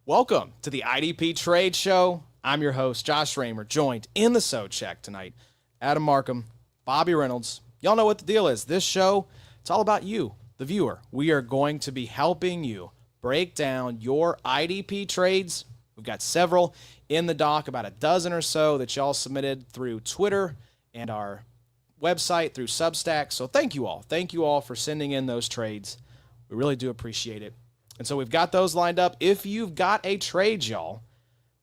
Welcome to the IDP Trade Show. I'm your host, Josh Raymer, joined in the So Check tonight. Adam Markham, Bobby Reynolds. Y'all know what the deal is. This show, it's all about you, the viewer. We are going to be helping you break down your IDP trades. We've got several in the dock, about a dozen or so that y'all submitted through Twitter and our website through Substack. So thank you all. Thank you all for sending in those trades. We really do appreciate it. And so we've got those lined up. If you've got a trade, y'all,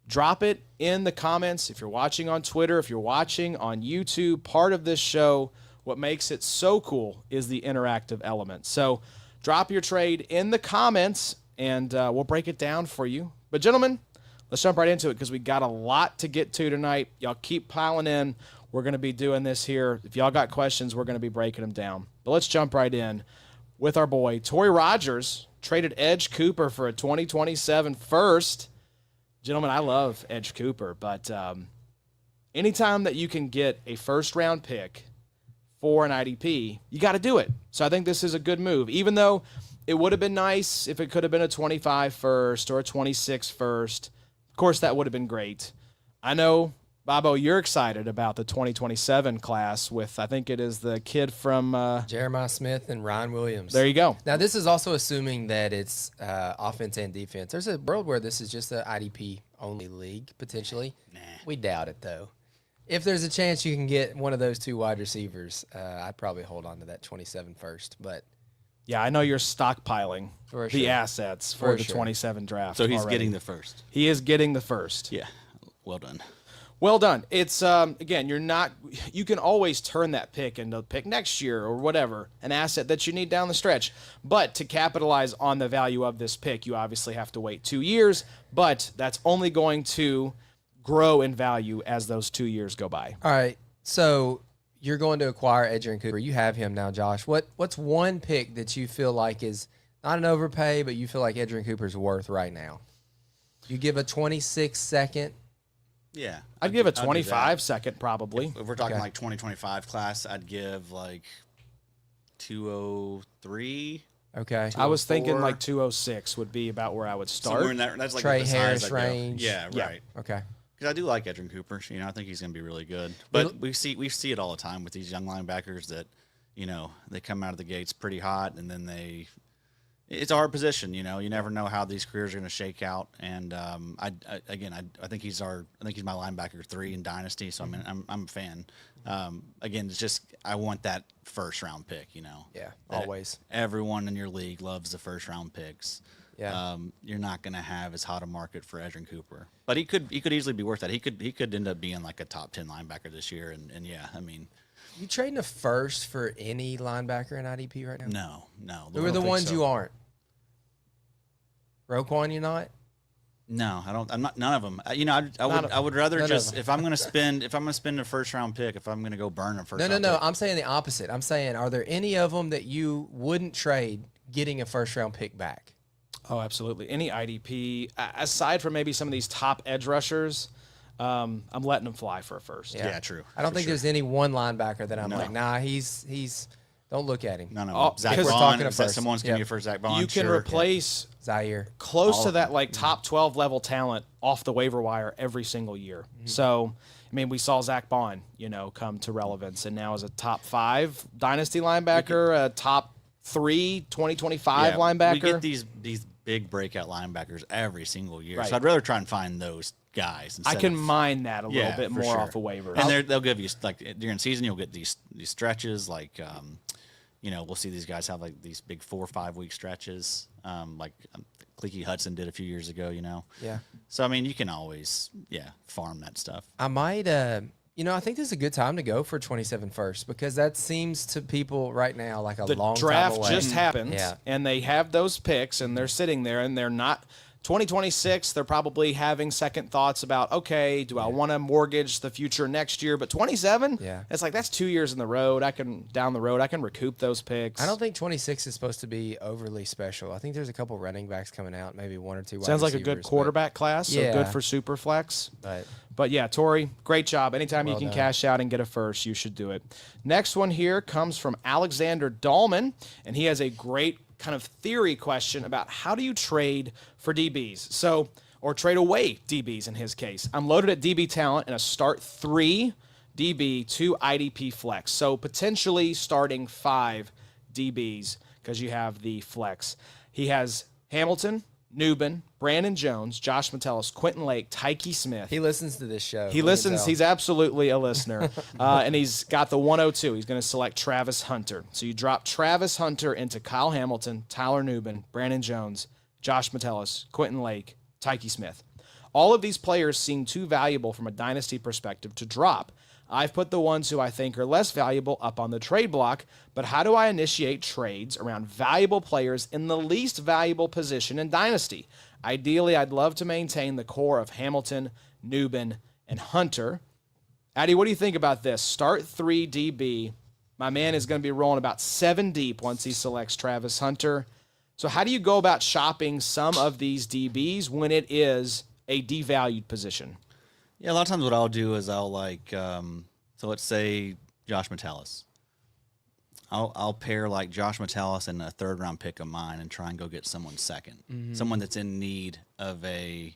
drop it in the comments. If you're watching on Twitter, if you're watching on YouTube, part of this show, what makes it so cool is the interactive element. So drop your trade in the comments, and we'll break it down for you. But gentlemen, let's jump right into it because we got a lot to get to tonight. Y'all keep piling in. We're going to be doing this here. If y'all got questions, we're going to be breaking them down. But let's jump right in with our boy, Tory Rogers, traded Edge Cooper for a 2027 first. Gentlemen, I love Edge Cooper, but anytime that you can get a first-round pick for an IDP, you got to do it. So I think this is a good move, even though it would have been nice if it could have been a 25 first or a 26 first. Of course, that would have been great. I know, Bobo, you're excited about the 2027 class with, I think it is the kid from Jeremiah Smith and Ryan Williams. There you go. Now, this is also assuming that it's offense and defense. There's a world where this is just an IDP-only league, potentially. Nah. We doubt it, though. If there's a chance you can get one of those two wide receivers, I'd probably hold on to that 27 first. But yeah, I know you're stockpiling For the sure. assets for the sure. 27 draft. So he's already. getting the first. He is getting the first. Yeah. Well done. Well done. It's again, you can always turn that pick into a pick next year or whatever, an asset that you need down the stretch. But to capitalize on the value of this pick, you obviously have to wait 2 years, but that's only going to grow in value as those 2 years go by. All right, so you're going to acquire Edgerrin Cooper. You have him now, Josh. What's one pick that you feel like is not an overpay, but you feel like Edgerrin Cooper's worth right now? You give a 26-second. Yeah. I'd give a do that. 25 second probably. If we're talking Okay. like 2025 class, I'd give like 203. Okay. I was thinking 204. like 206 would be about where I would start. Somewhere in that. That's like Trey the size Harris I'd go. range. Yeah, Yeah. right. Okay. Because I do like Edgerrin Cooper. You know, I think he's going to be really good. But we see it all the time with these young linebackers that, you know, they come out of the gates pretty hot and then it's a hard position, you know. You never know how these careers are going to shake out, and I think he's my linebacker 3 in dynasty. So I mean, I'm a fan. Again, it's just I want that first round pick, you know. Yeah, That always. Everyone in your league loves the first round picks. Yeah. You're not going to have as hot a market for Edgerrin Cooper, but he could easily be worth that. He could end up being like a top 10 linebacker this year, and yeah, I mean. You trading a first for any linebacker in IDP right now? No. Who are the think ones so. you aren't? Roquan, you not? No, I don't. I'm not. None of them. You know, I would rather none of just them. if I'm going to spend a first round pick, if I'm going to go burn a first. No. round pick, I'm saying the opposite. I'm saying, are there any of them that you wouldn't trade getting a first round pick back? Oh, absolutely. Any IDP, aside from maybe some of these top edge rushers, I'm letting them fly for a first. Yeah, true. I don't for think sure. there's any one linebacker that I'm No. like, nah, he's. Don't look at him. No. Oh, Zach because we're Bond. talking a Is that first. someone's giving Yep. you a first Zach Bond? You can Sure. replace Zaire. close All to of that them. like top 12 level talent off the waiver wire every single year. So, I mean, we saw Zach Bond, you know, come to relevance, and now as a top 5 dynasty linebacker, a top 3 2025 Yeah, linebacker. We get these big breakout linebackers every single year, Right. so I'd rather try and find those guys. I instead can of, mine that a little Yeah, bit for more sure. off of waivers. And they'll give you like during season you'll get these stretches like. You know, we'll see these guys have like these big 4 or 5 week stretches, like Cleaky Hudson did a few years ago. You know, Yeah. so I mean, you can always farm that stuff. I might, I think this is a good time to go for 27 first because that seems to people right now like a the long draft time away. just happened, Yeah. and they have those picks, and they're sitting there, and they're not. 2026, they're probably having second thoughts about, okay, do I want to mortgage the future next year? But 27, Yeah. it's like that's 2 years in the road. Down the road, I can recoup those picks. I don't think 26 is supposed to be overly special. I think there's a couple running backs coming out, maybe 1 or 2 wide Sounds like a good receivers, quarterback class, so Yeah. good for Superflex. But But yeah, Tori, great job. Anytime Well you can done. cash out and get a first, you should do it. Next one here comes from Alexander Dahlman, and he has a great kind of theory question about how do you trade for DBs. So or trade away DBs in his case. I'm loaded at DB talent and a start 3 DB, 2 IDP flex. So potentially starting 5 DBs because you have the flex. He has Hamilton, Newbin, Brandon Jones, Josh Metellus, Quentin Lake, Tyke Smith. He listens to this show. He listens. He's absolutely a listener. And he's got the 102. He's going to select Travis Hunter. So you drop Travis Hunter into Kyle Hamilton, Tyler Newbin, Brandon Jones, Josh Metellus, Quentin Lake, Tyke Smith. All of these players seem too valuable from a dynasty perspective to drop. I've put the ones who I think are less valuable up on the trade block, but how do I initiate trades around valuable players in the least valuable position in Dynasty? Ideally, I'd love to maintain the core of Hamilton, Newbin, and Hunter. Addy, what do you think about this? Start 3 DB. My man is going to be rolling about 7 deep once he selects Travis Hunter. So how do you go about shopping some of these DBs when it is a devalued position? Yeah, a lot of times what I'll do is I'll so let's say Josh Metellus. I'll pair like Josh Metellus and a 3rd round pick of mine and try and go get someone second, someone that's in need of a,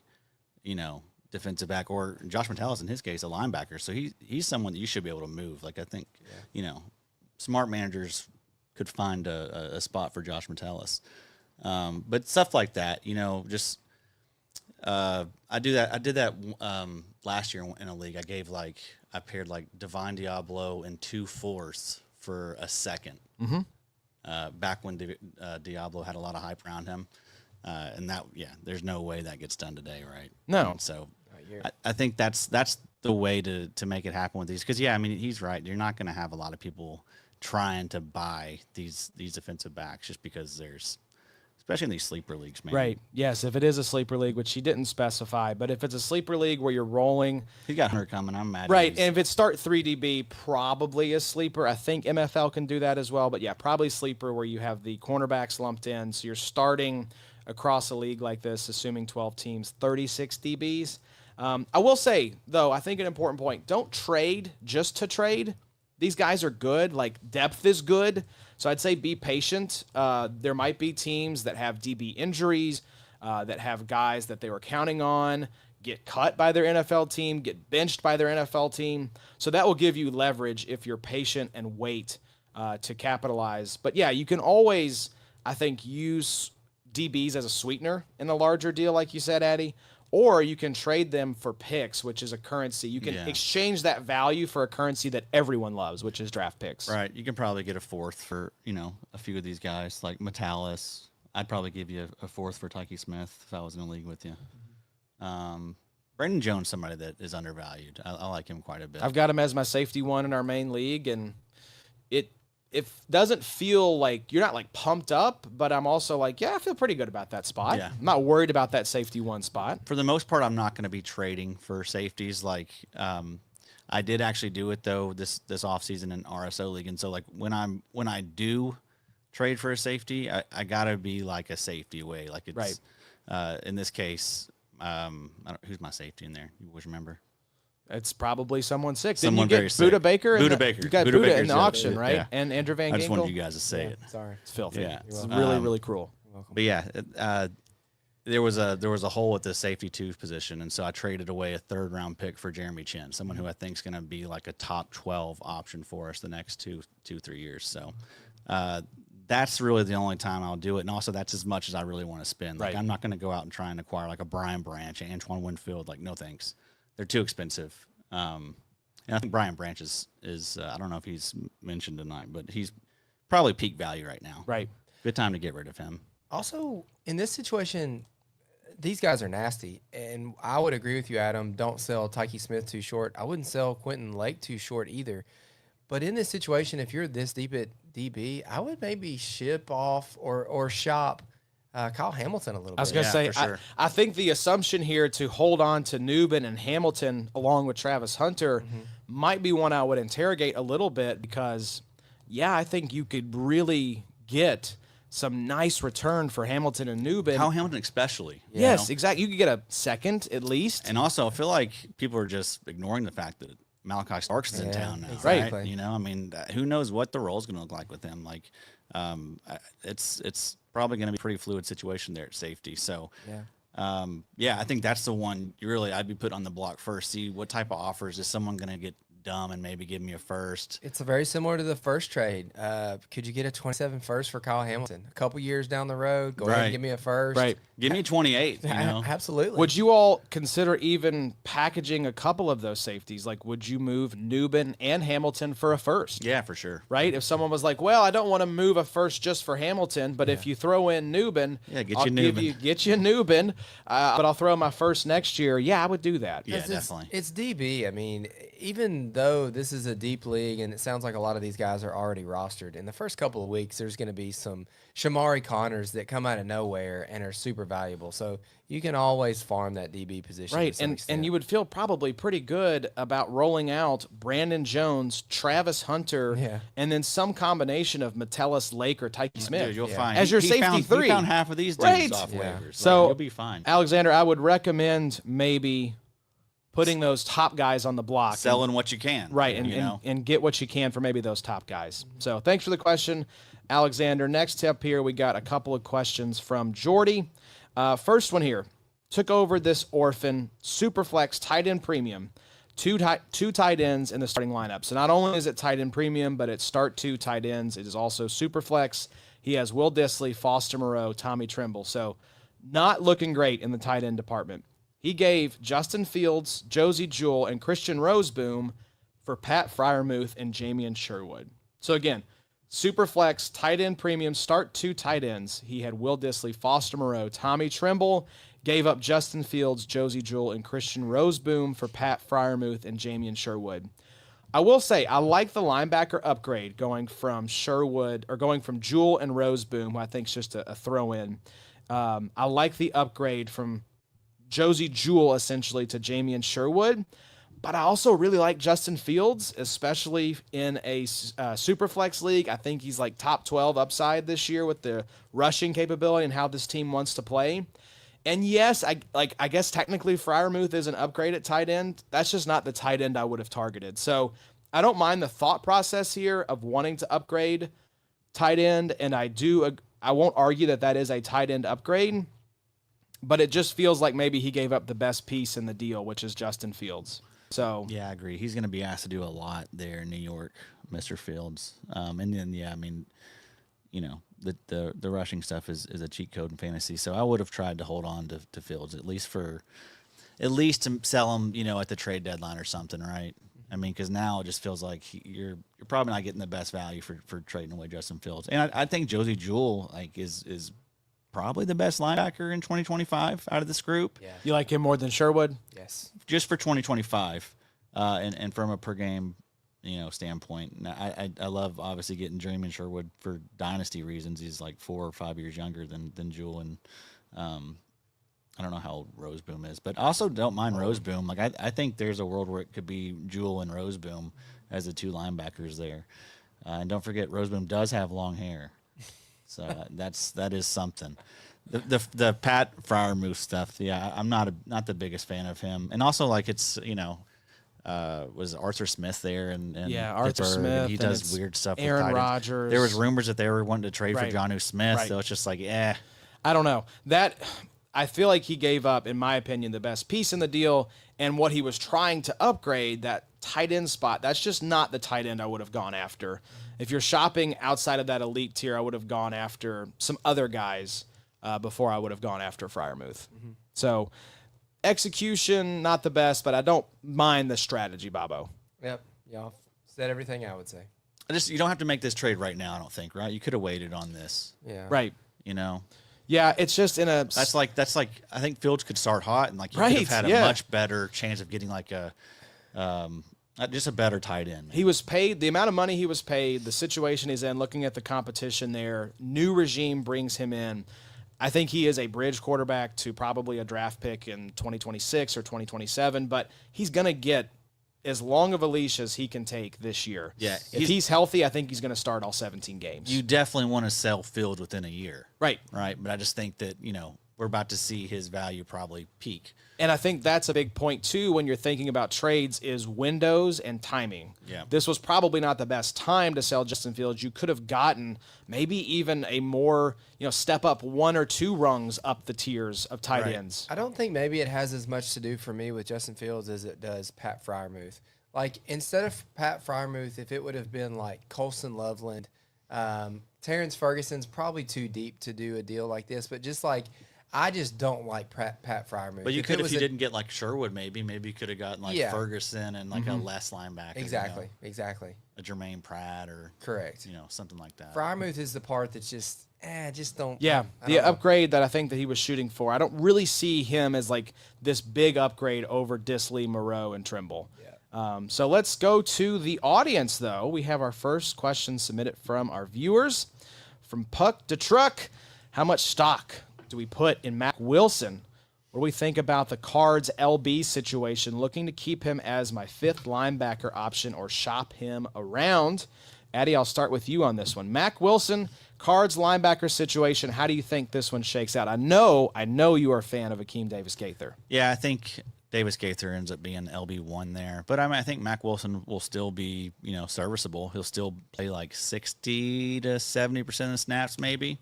defensive back, or Josh Metellus in his case a linebacker. So he's someone that you should be able to move. Like I think, smart managers could find a spot for Josh Metellus, but stuff like that, just. I did that last year in a league. I paired like Divine Diablo and 2 4s for a second. Back when Diablo had a lot of hype around him, and there's no way that gets done today, right? No. And so I think that's the way to make it happen with these, because he's right. You're not going to have a lot of people trying to buy these defensive backs just because there's. Especially in these sleeper leagues, man. Right. Yes, if it is a sleeper league, which he didn't specify, but if it's a sleeper league where you're rolling. He's got Hunter coming. I'm mad. Right. And if it's start 3 DB, probably a sleeper. I think MFL can do that as well. But yeah, probably sleeper where you have the cornerbacks lumped in. So you're starting across a league like this, assuming 12 teams, 36 DBs. I will say, though, I think an important point, don't trade just to trade. These guys are good. Like, depth is good. So I'd say be patient. There might be teams that have DB injuries, that have guys that they were counting on get cut by their NFL team, get benched by their NFL team. So that will give you leverage if you're patient and wait to capitalize. But yeah, you can always, I think, use DBs as a sweetener in a larger deal, like you said, Addy. Or you can trade them for picks, which is a currency. You can exchange that value for a currency that everyone loves, which is draft picks. Right. You can probably get a 4th for, a few of these guys, like Metellus. I'd probably give you a 4th for Tyke Smith if I was in a league with you. Brandon Jones, somebody that is undervalued. I like him quite a bit. I've got him as my safety 1 in our main league, and it doesn't feel like you're not like pumped up, but I'm also like, I feel pretty good about that spot. Yeah. I'm not worried about that safety 1 spot. For the most part, I'm not going to be trading for safeties. Like, I did actually do it though this offseason in RSO league, and so like when I do trade for a safety, I gotta be like a safety away. Like it's right. In this case, who's my safety in there? You always remember? It's probably someone sick. Someone Didn't you very get sick. Buda Baker? Buda Baker. You got Buda Buda in Baker's the the- auction, right? yeah. And Andrew Van I just wanted Ginkel. you guys to say it. Sorry. It's filthy. Yeah. It's really, really cruel. But yeah, there was a hole at the safety 2 position, and so I traded away a 3rd round pick for Jeremy Chin, someone who I think is going to be like a top 12 option for us the next 2-3 years. So that's really the only time I'll do it, and also that's as much as I really want to spend. Like I'm not going to go out and try and acquire like a Brian Branch, Antoine Winfield. Like no thanks, they're too expensive. And I think Brian Branch is I don't know if he's mentioned tonight, but he's probably peak value right now. Right. Good time to get rid of him. Also, in this situation, these guys are nasty, and I would agree with you, Adam. Don't sell Tyke Smith too short. I wouldn't sell Quentin Lake too short either. But in this situation, if you're this deep at DB, I would maybe ship off or shop Kyle Hamilton a little bit. I was going to say, for sure. I think the assumption here to hold on to Newbin and Hamilton along with Travis Hunter might be one I would interrogate a little bit because, I think you could really get some nice return for Hamilton and Newbin. Kyle Hamilton especially. Yes, exactly. You could get a second at least. And also, I feel like people are just ignoring the fact that Malachi Starks is in town now. Exactly. Right? Who knows what the role's going to look like with him. Like, it's probably going to be a pretty fluid situation there at safety. So, Yeah, I think that's the one I'd be put on the block first. See what type of offers is someone going to get dumb and maybe give me a first. It's very similar to the first trade. Could you get a 27 first for Kyle Hamilton? A couple years down the road, go ahead and give me a first. Right. Give me 28. Absolutely. Would you all consider even packaging a couple of those safeties? Like, would you move Newbin and Hamilton for a first? Yeah, for sure. Right? If someone was like, well, I don't want to move a first just for Hamilton, but if you throw in Newbin, get you Newbin, but I'll throw my first next year. Yeah, I would do that. Yeah, definitely. It's DB. I mean, even though this is a deep league and it sounds like a lot of these guys are already rostered, in the first couple of weeks, there's going to be some Shamari Connors that come out of nowhere and are super valuable. So you can always farm that DB position. Right, and you would feel probably pretty good about rolling out Brandon Jones, Travis Hunter, and then some combination of Metellus, Lake, or Tyke Smith. Dude, you'll find as your safety three. He found half of these dudes off waivers. So you'll be fine. Alexander, I would recommend maybe putting those top guys on the block. Selling what you can. Right, and get what you can for maybe those top guys. So thanks for the question, Alexander. Next tip here, we got a couple of questions from Jordy. First one here. Took over this orphan Superflex tight end premium. Two tight ends in the starting lineup. So not only is it tight end premium, but it's start two tight ends. It is also Superflex. He has Will Dissly, Foster Moreau, Tommy Trimble. So not looking great in the tight end department. He gave Justin Fields, Josie Jewell, and Christian Roseboom for Pat Fryermuth and Jamian Sherwood. So again, Superflex tight end premium, start two tight ends. He had Will Dissly, Foster Moreau, Tommy Trimble, gave up Justin Fields, Josie Jewell, and Christian Roseboom for Pat Fryermuth and Jamian Sherwood. I will say, I like the linebacker upgrade going from Sherwood, or going from Jewell and Roseboom, who I think is just a throw-in. I like the upgrade from Josie Jewell, essentially, to Jamian Sherwood. But I also really like Justin Fields, especially in a Superflex league. I think he's like top 12 upside this year with the rushing capability and how this team wants to play. And yes, I guess technically Fryermuth is an upgrade at tight end. That's just not the tight end I would have targeted. So I don't mind the thought process here of wanting to upgrade tight end, and I won't argue that is a tight end upgrade, but it just feels like maybe he gave up the best piece in the deal, which is Justin Fields. So yeah, I agree. He's going to be asked to do a lot there in New York, Mr. Fields. And then I mean, the rushing stuff is a cheat code in fantasy. So I would have tried to hold on to Fields at least to sell him, at the trade deadline or something, right? I mean, because now it just feels like you're probably not getting the best value for trading away Justin Fields. And I think Josie Jewell is probably the best linebacker in 2025 out of this group. Yeah. You like him more than Sherwood? Yes. Just for 2025, and from a per game, standpoint. And I love obviously getting Jamian Sherwood for dynasty reasons. He's like 4 or 5 years younger than Jewell, and I don't know how old Roseboom is, but I also don't mind Roseboom. Like I think there's a world where it could be Jewell and Roseboom as the two linebackers there. And don't forget, Roseboom does have long hair. So that is something. The Pat Fryermuth stuff, yeah, I'm not the biggest fan of him. And also, like, it's was Arthur Smith there and yeah, Arthur Smith. He does weird stuff. Aaron with Rodgers. There was rumors that they were wanting to trade for Jonnu Smith. Right. So it's just like, I don't know. I feel like he gave up, in my opinion, the best piece in the deal, and what he was trying to upgrade, that tight end spot. That's just not the tight end I would have gone after. If you're shopping outside of that elite tier, I would have gone after some other guys before I would have gone after Fryermuth. Mm-hmm. So execution, not the best, but I don't mind the strategy, Bobo. Yep. Y'all said everything I would say. you don't have to make this trade right now, I don't think, right? You could have waited on this. Yeah. Right. Yeah, it's just in a... That's like I think Fields could start hot, and like you right, could have had a much better chance of getting like a just a better tight end. He was paid the amount of money he was paid, the situation he's in, looking at the competition there. New regime brings him in. I think he is a bridge quarterback to probably a draft pick in 2026 or 2027, but he's going to get as long of a leash as he can take this year. Yeah. If he's healthy, I think he's going to start all 17 games. You definitely want to sell Fields within a year. Right. Right. But I just think that, we're about to see his value probably peak. And I think that's a big point too when you're thinking about trades is windows and timing. Yeah. This was probably not the best time to sell Justin Fields. You could have gotten maybe even a more, step up 1 or 2 rungs up the tiers of tight ends. I don't think maybe it has as much to do for me with Justin Fields as it does Pat Freiermuth. Like, instead of Pat Freiermuth, if it would have been like Colson Loveland, Terrence Ferguson's probably too deep to do a deal like this, but just like, I just don't like Pat Freiermuth. But you could, if you didn't get like Sherwood, maybe you could have gotten like Ferguson and like a less linebacker. Exactly. A Jermaine Pratt or correct. Something like that. Freiermuth is the part that's just don't. Yeah, the upgrade that I think that he was shooting for. I don't really see him as like this big upgrade over Disley, Moreau, and Trimble. Yeah. So let's go to the audience, though. We have our first question submitted from our viewers. From Puck to Truck, how much stock do we put in Mac Wilson? What do we think about the Cards LB situation? Looking to keep him as my 5th linebacker option or shop him around. Addie, I'll start with you on this one. Mac Wilson, Cards linebacker situation. How do you think this one shakes out? I know you are a fan of Akeem Davis-Gaither. Yeah, I think Davis-Gaither ends up being LB1 there. But I think Mac Wilson will still be, serviceable. He'll still play like 60 to 70% of the snaps maybe.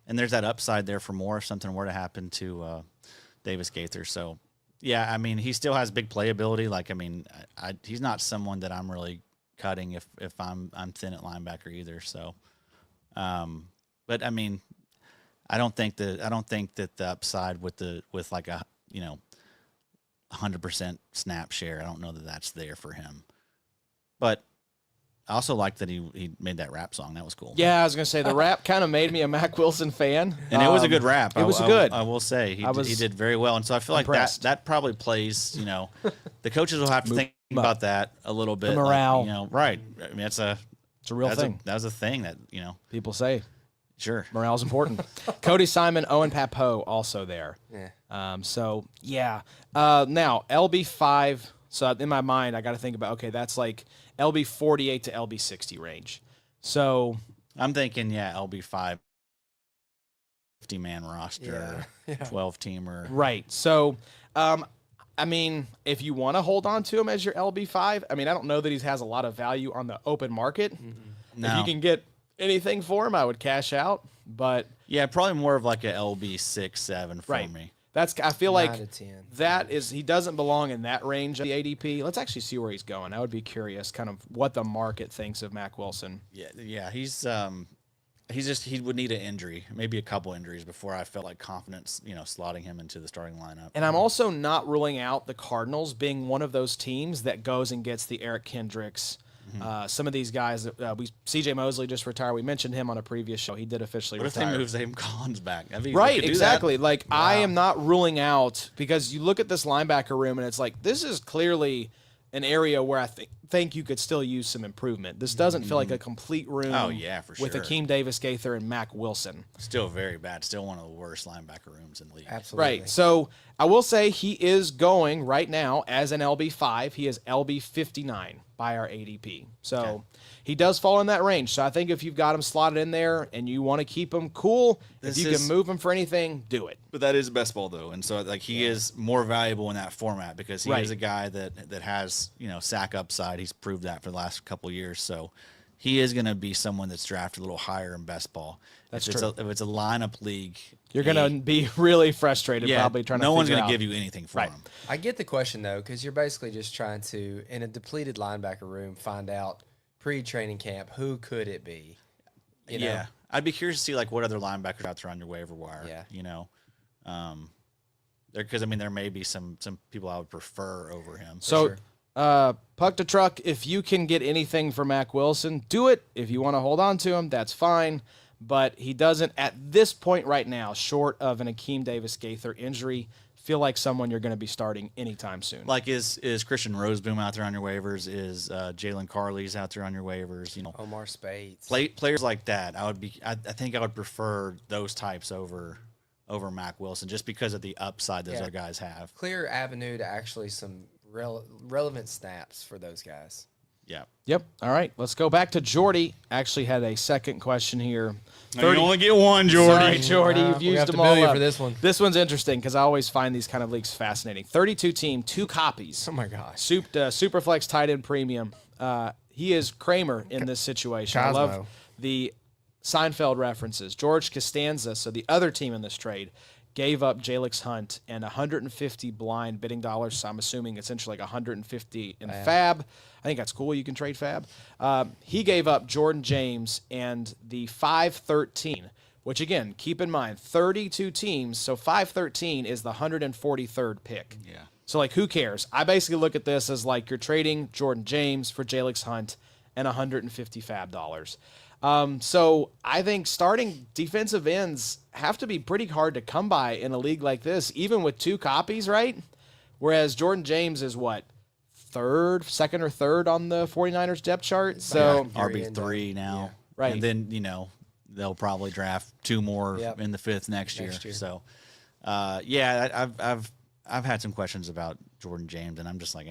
And there's that upside there for more if something were to happen to Davis-Gaither. So, yeah, I mean, he still has big playability. Like, I mean, he's not someone that I'm really cutting if I'm thin at linebacker either. So, but I mean, I don't think that the upside with like a 100% snap share, I don't know that that's there for him. But I also like that he made that rap song. That was cool. Yeah, I was going to say the rap kind of made me a Mac Wilson fan. And it was a good rap. It was good. I will say he did very well. And so I feel like that probably plays, the coaches will have to think about that a little bit. The morale. Right. I mean, it's a real thing. That was a thing that, people say. Sure. Morale's important. Cody Simon, Owen Papo also there. Yeah. Now, LB5. So in my mind, I got to think about, okay, that's like LB 48 to LB 60 range. So I'm thinking, LB5, 50-man roster, 12-teamer. Right. So, I mean, if you want to hold on to him as your LB5, I mean, I don't know that he has a lot of value on the open market. Mm-hmm. No. If you can get anything for him, I would cash out. But yeah, probably more of like a LB 6-7 for me. I feel like 9 to 10. that is, he doesn't belong in that range of the ADP. Let's actually see where he's going. I would be curious kind of what the market thinks of Mac Wilson. Yeah, he would need an injury, maybe a couple injuries before I felt like confidence, slotting him into the starting lineup. And I'm also not ruling out the Cardinals being one of those teams that goes and gets the Eric Kendricks. Some of these guys, C.J. Mosley just retired. We mentioned him on a previous show. He did officially retire. What if they move Zayvon Collins back? Right, exactly. Like, wow. I am not ruling out, because you look at this linebacker room and it's like, this is clearly an area where I think you could still use some improvement. This doesn't feel like a complete room. Oh, yeah, for sure. With Akeem Davis-Gaither and Mac Wilson. Still very bad. Still one of the worst linebacker rooms in the league. Absolutely. Right. So I will say he is going right now as an LB5. He is LB 59 by our ADP. So he does fall in that range. So I think if you've got him slotted in there and you want to keep him cool, if you can move him for anything, do it. But that is best ball, though. And so like he is more valuable in that format because he is a guy that has, sack upside. He's proved that for the last couple of years. So he is going to be someone that's drafted a little higher in best ball. That's true. If it's a lineup league, you're going to be really frustrated probably trying to no one's going to give you anything for him. I get the question, though, because you're basically just trying to, in a depleted linebacker room, find out pre-training camp, who could it be? You know? I'd be curious to see like what other linebackers out there on your waiver wire. Because there may be some people I would prefer over him. So, Puck to Truck, if you can get anything for Mac Wilson, do it. If you want to hold on to him, that's fine. But he doesn't, at this point right now, short of an Akeem Davis-Gaither injury, feel like someone you're going to be starting anytime soon. Like is Christian Roseboom out there on your waivers? Is Jalen Carley's out there on your waivers? Omar Spades. Players like that. I think I would prefer those types over Mac Wilson just because of the upside those other guys have. Clear avenue to actually some relevant snaps for those guys. Yeah. Yep. All right. Let's go back to Jordy. Actually had a second question here. You only get one, Jordy. Sorry, Jordy. You've we used have them to bill all you up. for this one. This one's interesting because I always find these kind of leagues fascinating. 32 team, 2 copies. Oh my gosh. Superflex tight end premium. He is Kramer in this situation. I love Cosmo. the Seinfeld references. George Costanza, so the other team in this trade, gave up Jalix Hunt and 150 blind bidding dollars. So I'm assuming essentially like 150 in Fab. I think that's cool. You can trade Fab. He gave up Jordan James and the 513, which again, keep in mind, 32 teams. So 513 is the 143rd pick. Yeah. So like, who cares? I basically look at this as like you're trading Jordan James for Jalix Hunt and 150 Fab dollars. So I think starting defensive ends have to be pretty hard to come by in a league like this, even with 2 copies, right? Whereas Jordan James is what? Second or third on the 49ers depth chart. So RB3 now. Right. And then, they'll probably draft 2 more Yep. in the 5th next year. So, I've had some questions about Jordan James, and I'm just like,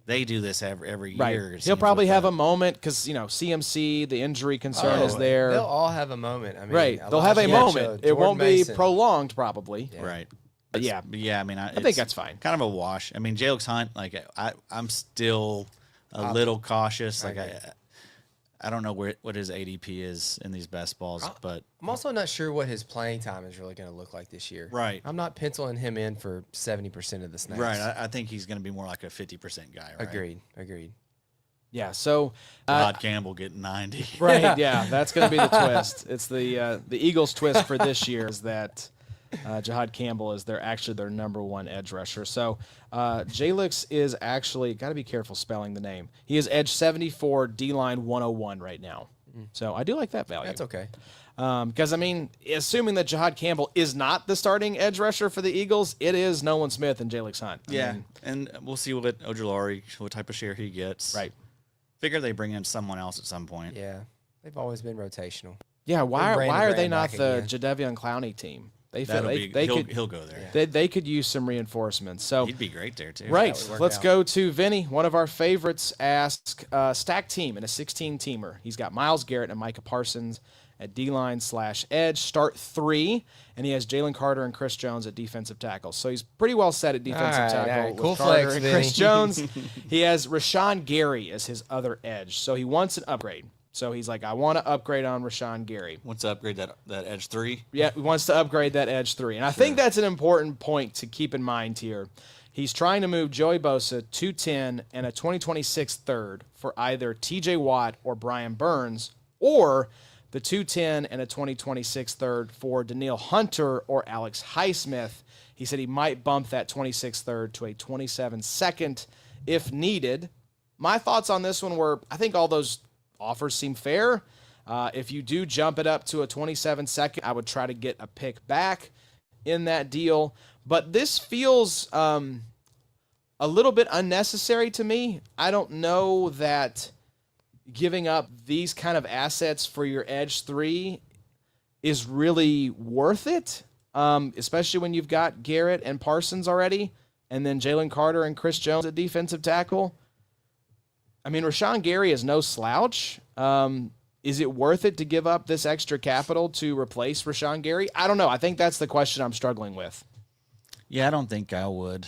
they do this every right. year. He'll probably have a moment because, CMC, the injury concern is there. They'll all have a moment. I mean, Right. They'll have a moment. It won't be Mason. prolonged, probably. Yeah. Right. But yeah. I think that's fine. Kind of a wash. Jalix Hunt, I'm still a little cautious. I don't know what his ADP is in these best balls, but I'm also not sure what his playing time is really going to look like this year. Right. I'm not penciling him in for 70% of the snaps. right. I think he's going to be more like a 50% guy. Right. Agreed. Yeah. So Rod Campbell getting 90. right. Yeah. That's going to be the twist. It's the Eagles' twist for this year is that Jahad Campbell is their number 1 edge rusher. So Jalix is actually, got to be careful spelling the name. He is edge 74, D-line 101 right now. So I do like that value. That's okay. Because, assuming that Jahad Campbell is not the starting edge rusher for the Eagles, it is Nolan Smith and Jalix Hunt. And we'll see what Ojulari, what type of share he gets. Right. Figure they bring in someone else at some point. Yeah. They've always been rotational. Yeah, why Brandon are they Graham not back the again. Jadeveon Clowney team? They feel He'll go there. they could use some reinforcements. So He'd be great there too. right, That would work let's out. go to Vinny, one of our favorites. Ask stack team in a 16-teamer. He's got Myles Garrett and Micah Parsons at D-line/edge. Start 3, and he has Jalen Carter and Chris Jones at defensive tackle. So he's pretty well set at defensive tackle with Cool Carter flex, and Vinny. Chris Jones. He has Rashawn Gary as his other edge. So he wants an upgrade. So he's like, I want to upgrade on Rashawn Gary. Wants to upgrade that edge 3. Yeah, he wants to upgrade that edge 3. And I think that's an important point to keep in mind here. He's trying to move Joey Bosa 210 and a 2026 third for either TJ Watt or Brian Burns, or the 210 and a 2026 third for Daniil Hunter or Alex Highsmith. He said he might bump that 26 third to a 27 second if needed. My thoughts on this one were, I think all those offers seem fair. If you do jump it up to a 27 second, I would try to get a pick back in that deal. But this feels a little bit unnecessary to me. I don't know that giving up these kind of assets for your edge 3 is really worth it, especially when you've got Garrett and Parsons already, and then Jalen Carter and Chris Jones at defensive tackle. Rashawn Gary is no slouch. Is it worth it to give up this extra capital to replace Rashawn Gary? I don't know. I think that's the question I'm struggling with. Yeah, I don't think I would.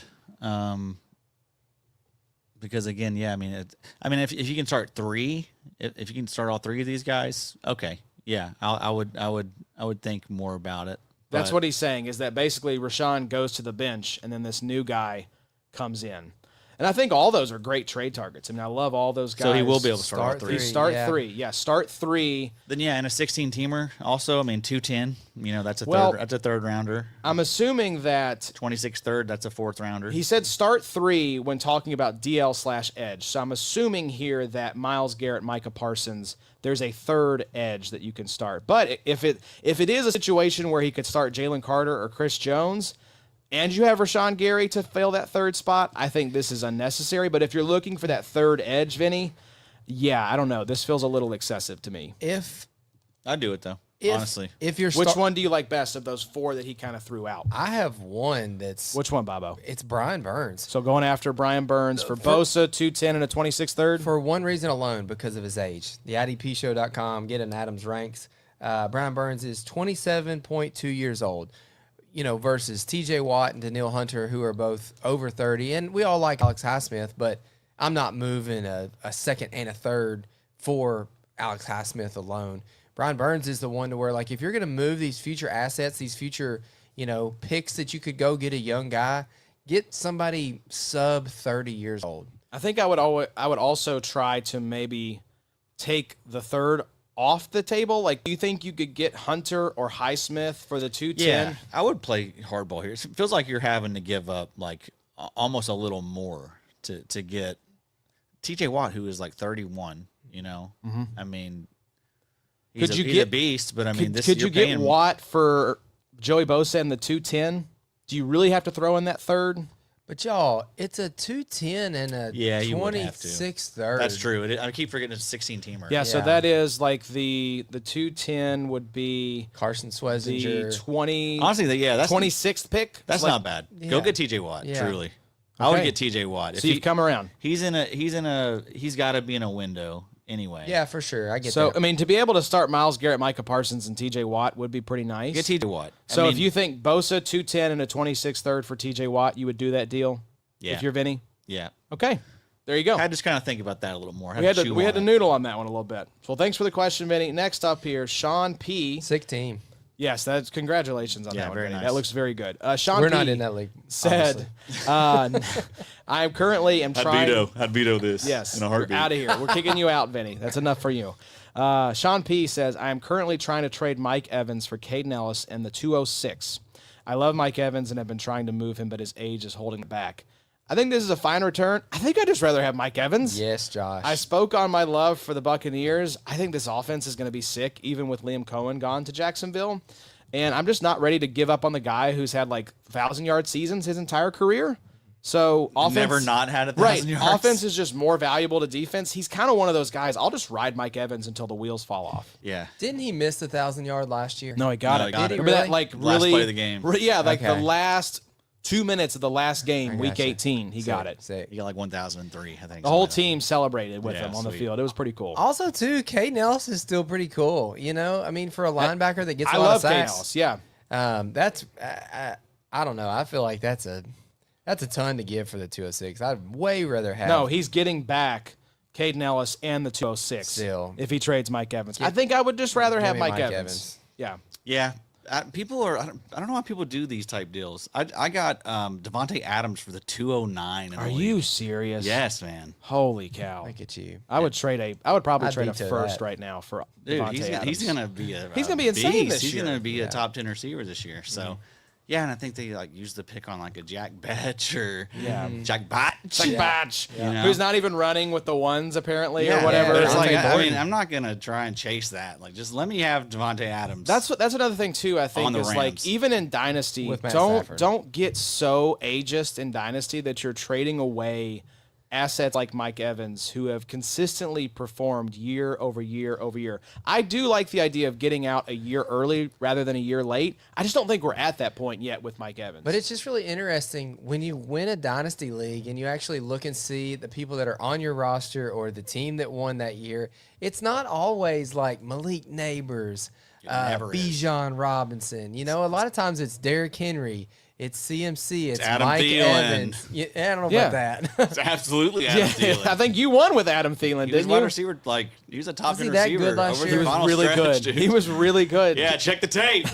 Because again, if you can start 3, if you can start all 3 of these guys, okay, yeah, I would think more about it. That's what he's saying, is that basically Rashawn goes to the bench and then this new guy comes in. And I think all those are great trade targets. I love all those guys. So he will be able to start all 3. Start 3. Yeah, start 3. Then in a 16-teamer also, 210, that's a third rounder. I'm assuming that 26 third, that's a 4th rounder. he said start 3 when talking about DL/edge. So I'm assuming here that Myles Garrett, Micah Parsons, there's a third edge that you can start. But if it is a situation where he could start Jalen Carter or Chris Jones, and you have Rashawn Gary to fill that third spot, I think this is unnecessary. But if you're looking for that third edge, Vinny, yeah, I don't know. This feels a little excessive to me. If I'd do it, though. honestly. If you're Which one do you like best of those 4 that he kind of threw out? I have one that's Which one, Bobo? it's Brian Burns. So going after Brian Burns for Bosa, 210 and a 26 third? For one reason alone, because of his age. The IDPshow.com, get in Adams ranks. Brian Burns is 27.2 years old, versus TJ Watt and Daniil Hunter, who are both over 30. And we all like Alex Highsmith, but I'm not moving a second and a third for Alex Highsmith alone. Brian Burns is the one to where, like, if you're going to move these future assets, these future, picks that you could go get a young guy, get somebody sub 30 years old. I think I would also try to maybe take the third off the table. Like, do you think you could get Hunter or Highsmith for the 210? Yeah, I would play hardball here. It feels like you're having to give up like almost a little more to get TJ Watt, who is like 31. I mean, he's a beast, but I mean, could you get Watt for Joey Bosa in the 210? Do you really have to throw in that third? But y'all, it's a 210 and a 26 third. That's true. I keep forgetting it's a 16 teamer. Yeah, so that is like the 210 would be Carson the Swessinger. 20. Honestly, that's 26th pick. That's not bad. Go get TJ Watt. Yeah. Truly, I would get TJ Watt. So you've come around. He's got to be in a window anyway. Yeah, for sure. I get So, that. I mean, to be able to start Myles Garrett, Micah Parsons, and TJ Watt would be pretty nice. Get TJ Watt. So if you think Bosa 210 and a 26 third for TJ Watt, you would do that deal? Yeah. If you're Vinny? Yeah. Okay. There you go. I had to just kind of think about that a little more. We had to noodle on that one a little bit. Well, thanks for the question, Vinny. Next up here, Sean P. Sick team. Yes, congratulations on that one, very Vinny. nice. That looks very good. Sean We're P. not in that league. said, I currently am trying. I'd veto this. Yes, in a heartbeat. out of here. We're kicking you out, Vinny. That's enough for you. Sean P. says, I am currently trying to trade Mike Evans for Caden Ellis in the 206. I love Mike Evans and have been trying to move him, but his age is holding him back. I think this is a fine return. I think I'd just rather have Mike Evans. Yes, Josh. I spoke on my love for the Buccaneers. I think this offense is going to be sick, even with Liam Cohen gone to Jacksonville. And I'm just not ready to give up on the guy who's had like 1,000-yard seasons his entire career. So offense Never not had 1,000 yards. Offense is just more valuable to defense. He's kind of one of those guys. I'll just ride Mike Evans until the wheels fall off. Yeah. Didn't he miss the 1,000-yard last year? No, he got No, it. he got it. Remember that, like, Last really play of the game. Yeah, like the Okay. last 2 minutes of the last game, week gotcha. 18, he got it. Sick. He got like 1,003, I think. The whole something like team celebrated with Yeah, him on the sweet. field. It was pretty cool. Also, too, Caden Ellis is still pretty cool. I mean, for a linebacker that gets a I lot love of Kane sacks. Ellis. Yeah. That's I don't know. I feel like that's a ton to give for the 206. I'd way rather have. No, he's getting back Caden Ellis and the 206 Still. if he trades Mike Evans. I think I would just rather have me Mike Mike Evans. Evans. Yeah. that. Yeah. I don't know why people do these type deals. I got Devontae Adams for the 209. In the Are league. you serious? Yes, man. Holy cow. Look at you. I would probably I'd trade a veto first that. right now for Dude, Devontae he's Adams. gonna be a He's gonna be insane beast. this He's year. gonna be a top 10 receiver this year. So yeah, and I think they like use the pick on like a Jack Batch or Jack Batch. Like Batch, You know? who's not even running with the ones apparently Yeah, or whatever. but it's Dante like, I Gordon. mean, I'm not gonna try and chase that. Like, just let me have Devontae Adams. That's another thing too. I think On the is like Rams. even in Dynasty, With Matt don't Stafford. get so ageist in Dynasty that you're trading away assets like Mike Evans who have consistently performed year over year over year. I do like the idea of getting out a year early rather than a year late. I just don't think we're at that point yet with Mike Evans. But it's just really interesting when you win a dynasty league and you actually look and see the people that are on your roster or the team that won that year. It's not always like Malik Neighbors, never is. Bijan Robinson. A lot of times it's Derrick Henry. It's CMC. It's Adam Mike Thielen. Evans. Yeah, I don't know Yeah. about that. It's absolutely Adam Thielen. I think you won with Adam Thielen, He was didn't wide you? receiver. Like, he was a top Was he 10 that receiver good last over year? the He was final really stretch, good. dude. He was really good. Yeah, check the tape.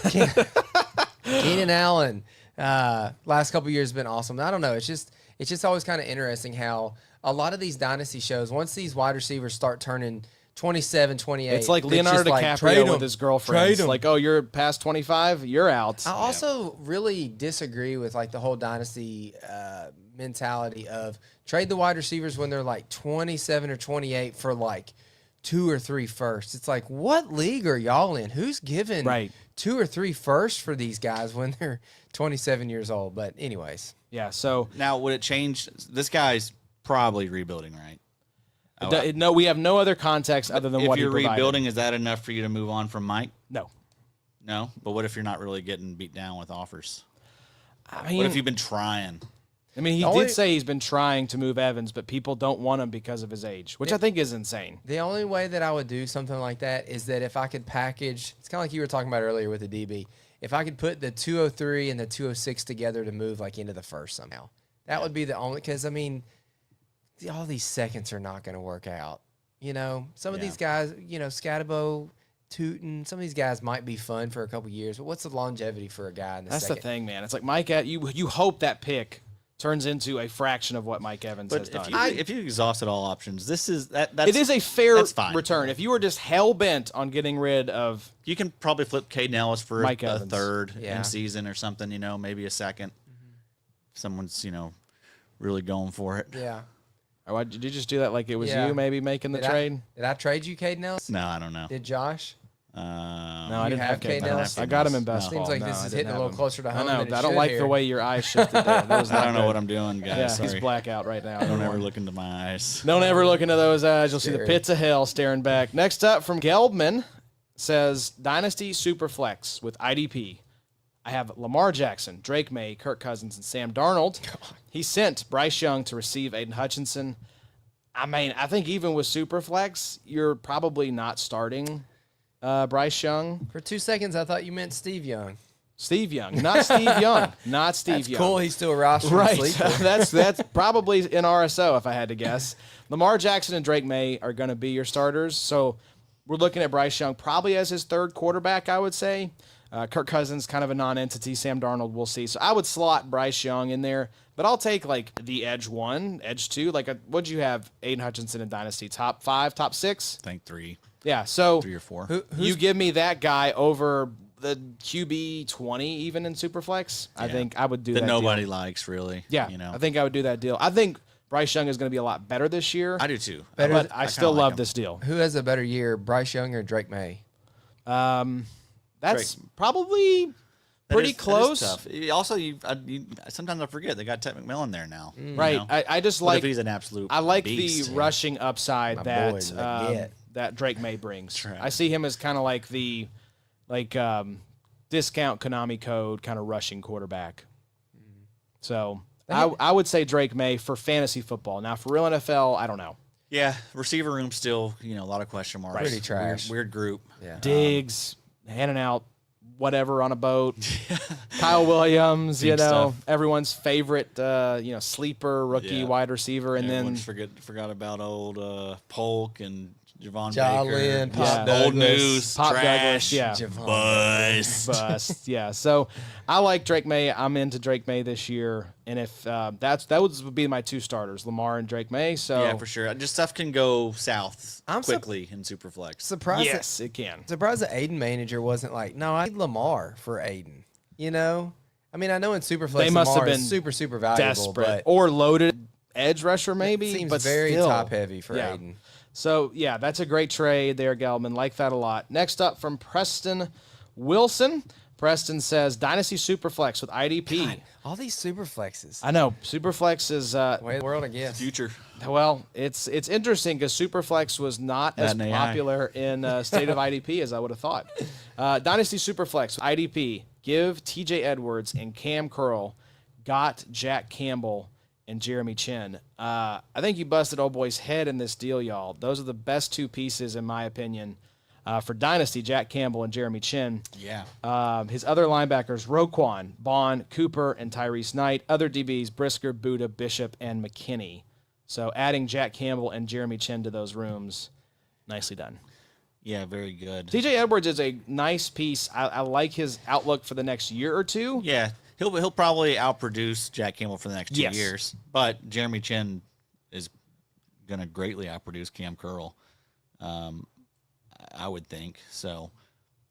Keenan Allen, last couple years has been awesome. I don't know. It's just always kind of interesting how a lot of these dynasty shows, once these wide receivers start turning 27, 28, It's like it's Leonardo just like, DiCaprio trade with 'em. his girlfriend. Trade It's 'em. like, oh, you're past 25, you're out. I also really disagree with like the whole dynasty mentality of trade the wide receivers when they're like 27 or 28 for like 2 or 3 firsts. It's like, what league are y'all in? Who's giving Right. 2 or 3 firsts for these guys when they're 27 years old? But anyways, Yeah, so Now, would it change? This guy's probably rebuilding, right? no, we have no other context other than If what you're he provided. rebuilding, is that enough for you to move on from Mike? No. No, but what if you're not really getting beat down with offers? I mean, What if you've been trying? he did say he's been trying to move Evans, but people don't want him because of his age, which I think is insane. The only way that I would do something like that is that if I could package, it's kind of like you were talking about earlier with the DB. If I could put the 203 and the 206 together to move like into the first somehow, that would be the only, because I mean, all these seconds are not going to work out. You know, some of these guys, you know, Scatabo, Tootin, some of these guys might be fun for a couple years, but what's the longevity for a guy in the second? That's the thing, man. It's like Mike, you hope that pick turns into a fraction of what Mike Evans has done. If you exhausted all options, it is a fair return. If you were just hell bent on getting rid of, you can probably flip Caden Ellis for Mike a Evans. third in season or something. You know, maybe a second. Someone's really going for it. Yeah. Or did you just do that like it was you maybe making the trade? Did I trade you Caden Ellis? No, I don't know. Did Josh? No, I didn't have Caden Caden Ellis? Ellis. I got him in best ball. Seems like this is hitting a little closer to home. I know. Than it I don't should like here. the way your eyes shifted there. I don't know what I'm doing, guys. Yeah, Sorry. he's blackout right now. Don't ever look into my eyes. Don't ever look into those eyes. You'll see the pits of hell staring back. Next up from Gelbman says Dynasty Superflex with IDP. I have Lamar Jackson, Drake May, Kirk Cousins, and Sam Darnold. He sent Bryce Young to receive Aiden Hutchinson. I mean, I think even with Superflex, you're probably not starting Bryce Young. For 2 seconds, I thought you meant Steve Young. Steve Young, not Steve Young, not Steve That's Young. cool. He's still a roster Right, sleeper. that's probably in RSO if I had to guess. Lamar Jackson and Drake May are going to be your starters, so we're looking at Bryce Young probably as his third quarterback, I would say. Kirk Cousins, kind of a non-entity. Sam Darnold, we'll see. So I would slot Bryce Young in there, but I'll take like the edge 1, edge 2. What'd you have? Aiden Hutchinson in Dynasty, top 5, top 6? I think 3. Yeah, so 3 or 4. You give me that guy over the QB 20 even in Superflex. I think I would do that. Nobody deal. likes really. Yeah, I think I would do that deal. I think Bryce Young is going to be a lot better this year. I do too. But I still love this deal. Who has a better year, Bryce Young or Drake May? That's probably pretty close. That is tough. Also, sometimes I forget they got Ted McMillan there now. Right. I just like. If he's an absolute. I like beast. the rushing upside My that boy, Leggett. that Drake May brings. Right. I see him as kind of like the discount Konami code kind of rushing quarterback. So I would say Drake May for fantasy football. Now for real NFL, I don't know. Yeah, receiver room still, a lot of question marks. Pretty trash. Weird group. Yeah. Diggs handing out whatever on a boat. Kyle Williams, stuff. everyone's favorite, sleeper rookie wide receiver, and Everyone then forgot about old Polk and Javon Jolin, Baker. Pop Old Douglas. news, Pop trash, Douglas, yeah. bust. bust. Yeah, so I like Drake May. I'm into Drake May this year, and if that would be my 2 starters, Lamar and Drake May. So Yeah, for sure. Just stuff can go south I'm quickly in Superflex. Surprised. yes, it can. Surprised the Aiden manager wasn't like, no, I need Lamar for Aiden. I mean, I know in Superflex, They must Lamar have is been super valuable, Desperate but or loaded edge rusher, maybe. it seems but very still. top heavy for Yeah. Aiden. So, yeah, that's a great trade there, Gelman. Like that a lot. Next up from Preston Wilson. Preston says, Dynasty Superflex with IDP. God, all these Superflexes. I know. Superflex is, Way of the world, I guess. Future. well, it's interesting because Superflex was not as That and AI. popular in state of IDP as I would have thought. Dynasty Superflex with IDP. Give TJ Edwards and Cam Curl, got Jack Campbell, and Jeremy Chin. I think you busted old boy's head in this deal, y'all. Those are the best 2 pieces, in my opinion, for Dynasty, Jack Campbell and Jeremy Chin. Yeah. His other linebackers, Roquan, Bond, Cooper, and Tyrese Knight. Other DBs, Brisker, Buda, Bishop, and McKinney. So adding Jack Campbell and Jeremy Chin to those rooms, nicely done. Yeah, very good. TJ Edwards is a nice piece. I like his outlook for the next year or 2. Yeah, he'll probably outproduce Jack Campbell for the next 2 Yes. years. But Jeremy Chin is going to greatly outproduce Cam Curl, I would think. So,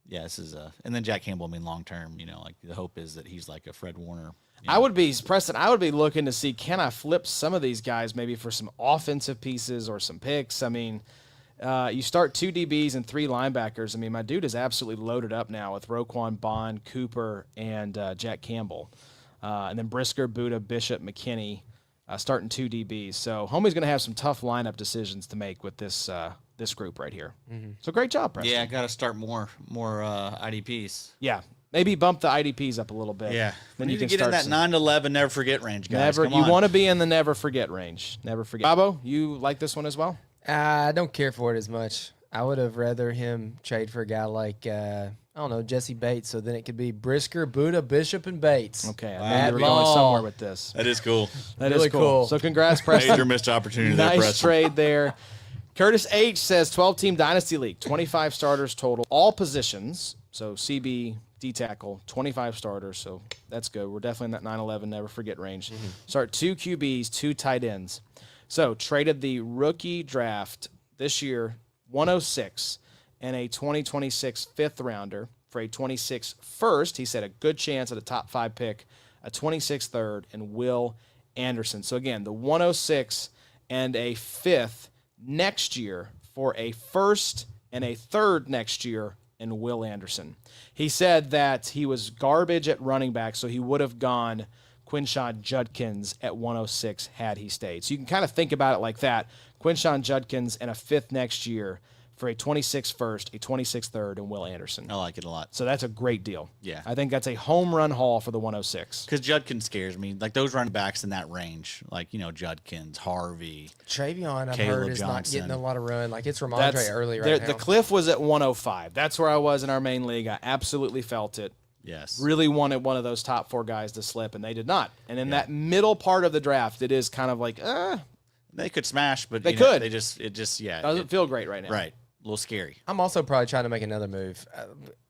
yeah, this is and then Jack Campbell, long term, like the hope is that he's like a Fred Warner. I would be, Preston, I would be looking to see, can I flip some of these guys maybe for some offensive pieces or some picks? I mean, you start 2 DBs and 3 linebackers. I mean, my dude is absolutely loaded up now with Roquan, Bond, Cooper, and Jack Campbell. And then Brisker, Buda, Bishop, McKinney, starting 2 DBs. So homie's going to have some tough lineup decisions to make with this this group right here. So great job, Preston. Yeah, got to start more IDPs. Yeah. Maybe bump the IDPs up a little bit. Yeah, Then we you need can to get in start that 9 to 11 never forget range, guys. Never. Come You on. want to be in the never forget range. Never forget. Bobo, you like this one as well? I don't care for it as much. I would have rather him trade for a guy like I don't know, Jesse Bates. So then it could be Brisker, Buddha, Bishop, and Bates. Okay, I Matt knew you were going Law. somewhere with this. That is cool. That Really is cool. cool. So congrats, Preston. Major missed opportunity there, Nice Preston. trade there. Curtis H says 12-team Dynasty League, 25 starters total, all positions. So CB, D tackle, 25 starters. So that's good. We're definitely in that 9-11 never forget range. Start 2 QBs, 2 tight ends. So traded the rookie draft this year, 106, and a 2026 fifth rounder for a 26 first. He said a good chance at a top 5 pick, a 26 third, and Will Anderson. So again, the 106 and a fifth next year for a first and a third next year in Will Anderson. He said that he was garbage at running back, so he would have gone Quinshon Judkins at 106 had he stayed. So you can kind of think about it like that. Quinshon Judkins and a fifth next year for a 26 first, a 26 third, and Will Anderson. I like it a lot. So that's a great deal. Yeah. I think that's a home run haul for the 106. Because Judkins scares me. Like those running backs in that range, like, Judkins, Harvey. Travion, I've Caleb heard, is not Johnson. getting a lot of run. Like it's Ramondre early right now. The cliff was at 105. That's where I was in our main league. I absolutely felt it. Yes. Really wanted one of those top 4 guys to slip, and they did not. And in that middle part of the draft, it is kind of like, They could smash, but They could. It just doesn't feel great right now. right. A little scary. I'm also probably trying to make another move.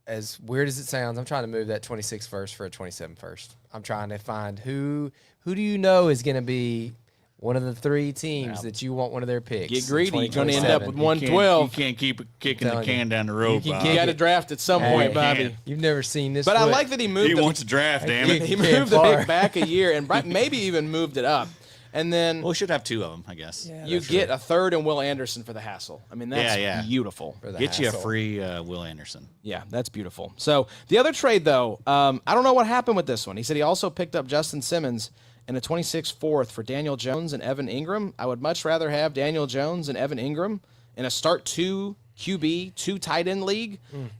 As weird as it sounds, I'm trying to move that 26 first for a 27 first. I'm trying to find who do you know is going to be one of the 3 teams that you want one of their picks. Get greedy. You're going to end 2027. up with 112. You can't keep kicking the Telling can down the road, You can Bob. You kick got to it. draft at some Hey, point, Bobby. can't. You've never seen this. But I foot. like that he moved He the, wants to draft, damn it. he Can't moved the far. pick back a year and maybe even moved it up. And then Well, we should have 2 of them, I guess. Yeah, you that's get true. a third and Will Anderson for the hassle. I mean, that's Yeah. beautiful. For the Get you a hassle. free Will Anderson. Yeah, that's beautiful. So the other trade, though, I don't know what happened with this one. He said he also picked up Justin Simmons in a 26 fourth for Daniel Jones and Evan Ingram. I would much rather have Daniel Jones and Evan Ingram in a start 2 QB, 2 tight end league.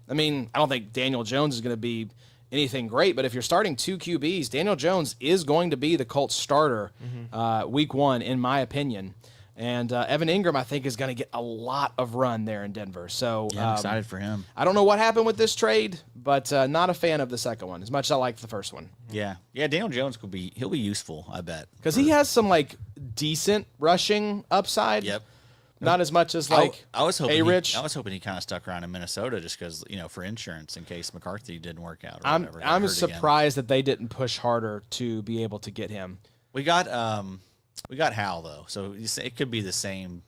I mean, I don't think Daniel Jones is going to be anything great, but if you're starting 2 QBs, Daniel Jones is going to be the Colts starter week 1, in my opinion. And Evan Ingram, I think, is going to get a lot of run there in Denver. So Yeah, I'm excited for him. I don't know what happened with this trade, but not a fan of the second one, as much as I liked the first one. Yeah. Daniel Jones he'll be useful, I bet. Because he has some, decent rushing upside. Yep. Not as much as, I was hoping A-Rich. I was hoping he kind of stuck around in Minnesota just because, for insurance in case McCarthy didn't work out or I'm whatever. got hurt again. surprised that they didn't push harder to be able to get him. We got Hal though, so it could be the same,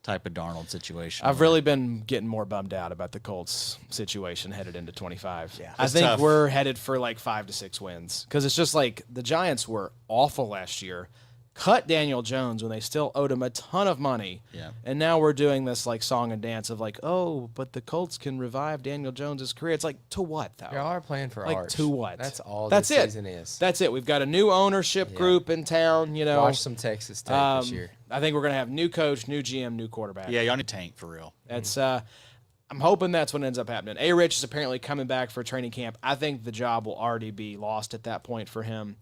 type of Darnold situation. I've really been getting more bummed out about the Colts situation headed into 25. Yeah. I It's think tough. we're headed for 5 to 6 wins because it's just the Giants were awful last year. Cut Daniel Jones when they still owed him a ton of money. Yeah. And now we're doing this song and dance of oh, but the Colts can revive Daniel Jones's career. It's to what though? You are playing for Arch. To what? That's all That's this it. season is. That's it. We've got a new ownership group in town, Watch some Texas Tech this year. I think we're going to have new coach, new GM, new quarterback. Yeah, y'all need to tank for real. That's I'm hoping that's what ends up happening. A-Rich is apparently coming back for training camp. I think the job will already be lost at that point for him.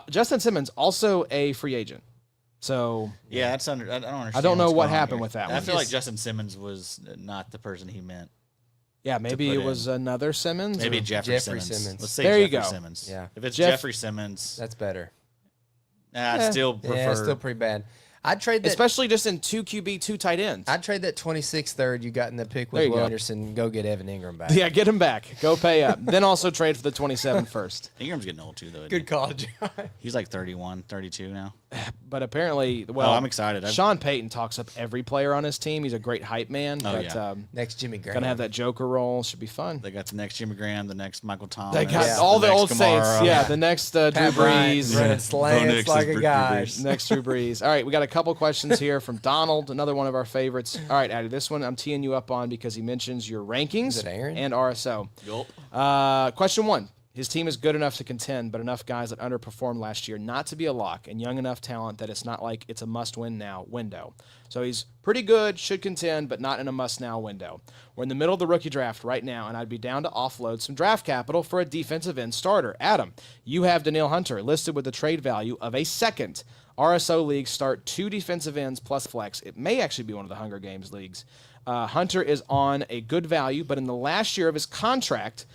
Justin Simmons, also a free agent. So Yeah, I don't understand. I don't know what's what going on happened here. with that And I one. feel like Justin Simmons was not the person he meant. yeah, maybe put it was another Simmons. Maybe or- Jeffrey Jeffrey Simmons. Simmons. Let's say There you Jeffrey go. Simmons. Yeah. If it's Jeff- Jeffrey Simmons, That's better. I'd still prefer. Yeah, it's still pretty bad. I'd trade that. especially just in 2 QB, 2 tight ends. I'd trade that 26 third you got in the pick There with you Will go. Anderson. Go get Evan Ingram back. Yeah, get him back. Go pay up. Then also trade for the 27 first. Ingram's getting old too, though. isn't Good call, John. he? He's like 31, 32 now. But apparently, well, I'm excited. Sean Payton talks up every player on his team. He's a great hype man. Oh, but yeah. Next Jimmy Graham. gonna have that Joker role. Should be fun. They got the next Jimmy Graham, the next Michael Thomas. They got Yeah. all the next old Saints. Kamara. Yeah, the next Drew Pat Bryant Brees. running Bo slants Nix like is a Drew guy. Brees. Next Drew Brees. All right, we got a couple questions here from Donald, another one of our favorites. All right, Addy, this one I'm teeing you up on because he mentions your rankings Is it Aaron? and RSO. Yup. Question 1. His team is good enough to contend, but enough guys that underperformed last year not to be a lock, and young enough talent that it's not like it's a must-win now window. So he's pretty good, should contend, but not in a must-now window. We're in the middle of the rookie draft right now, and I'd be down to offload some draft capital for a defensive end starter. Adam, you have Danielle Hunter listed with a trade value of a second. RSO leagues start 2 defensive ends plus flex. It may actually be one of the Hunger Games leagues. Hunter is on a good value, but in the last year of his contract,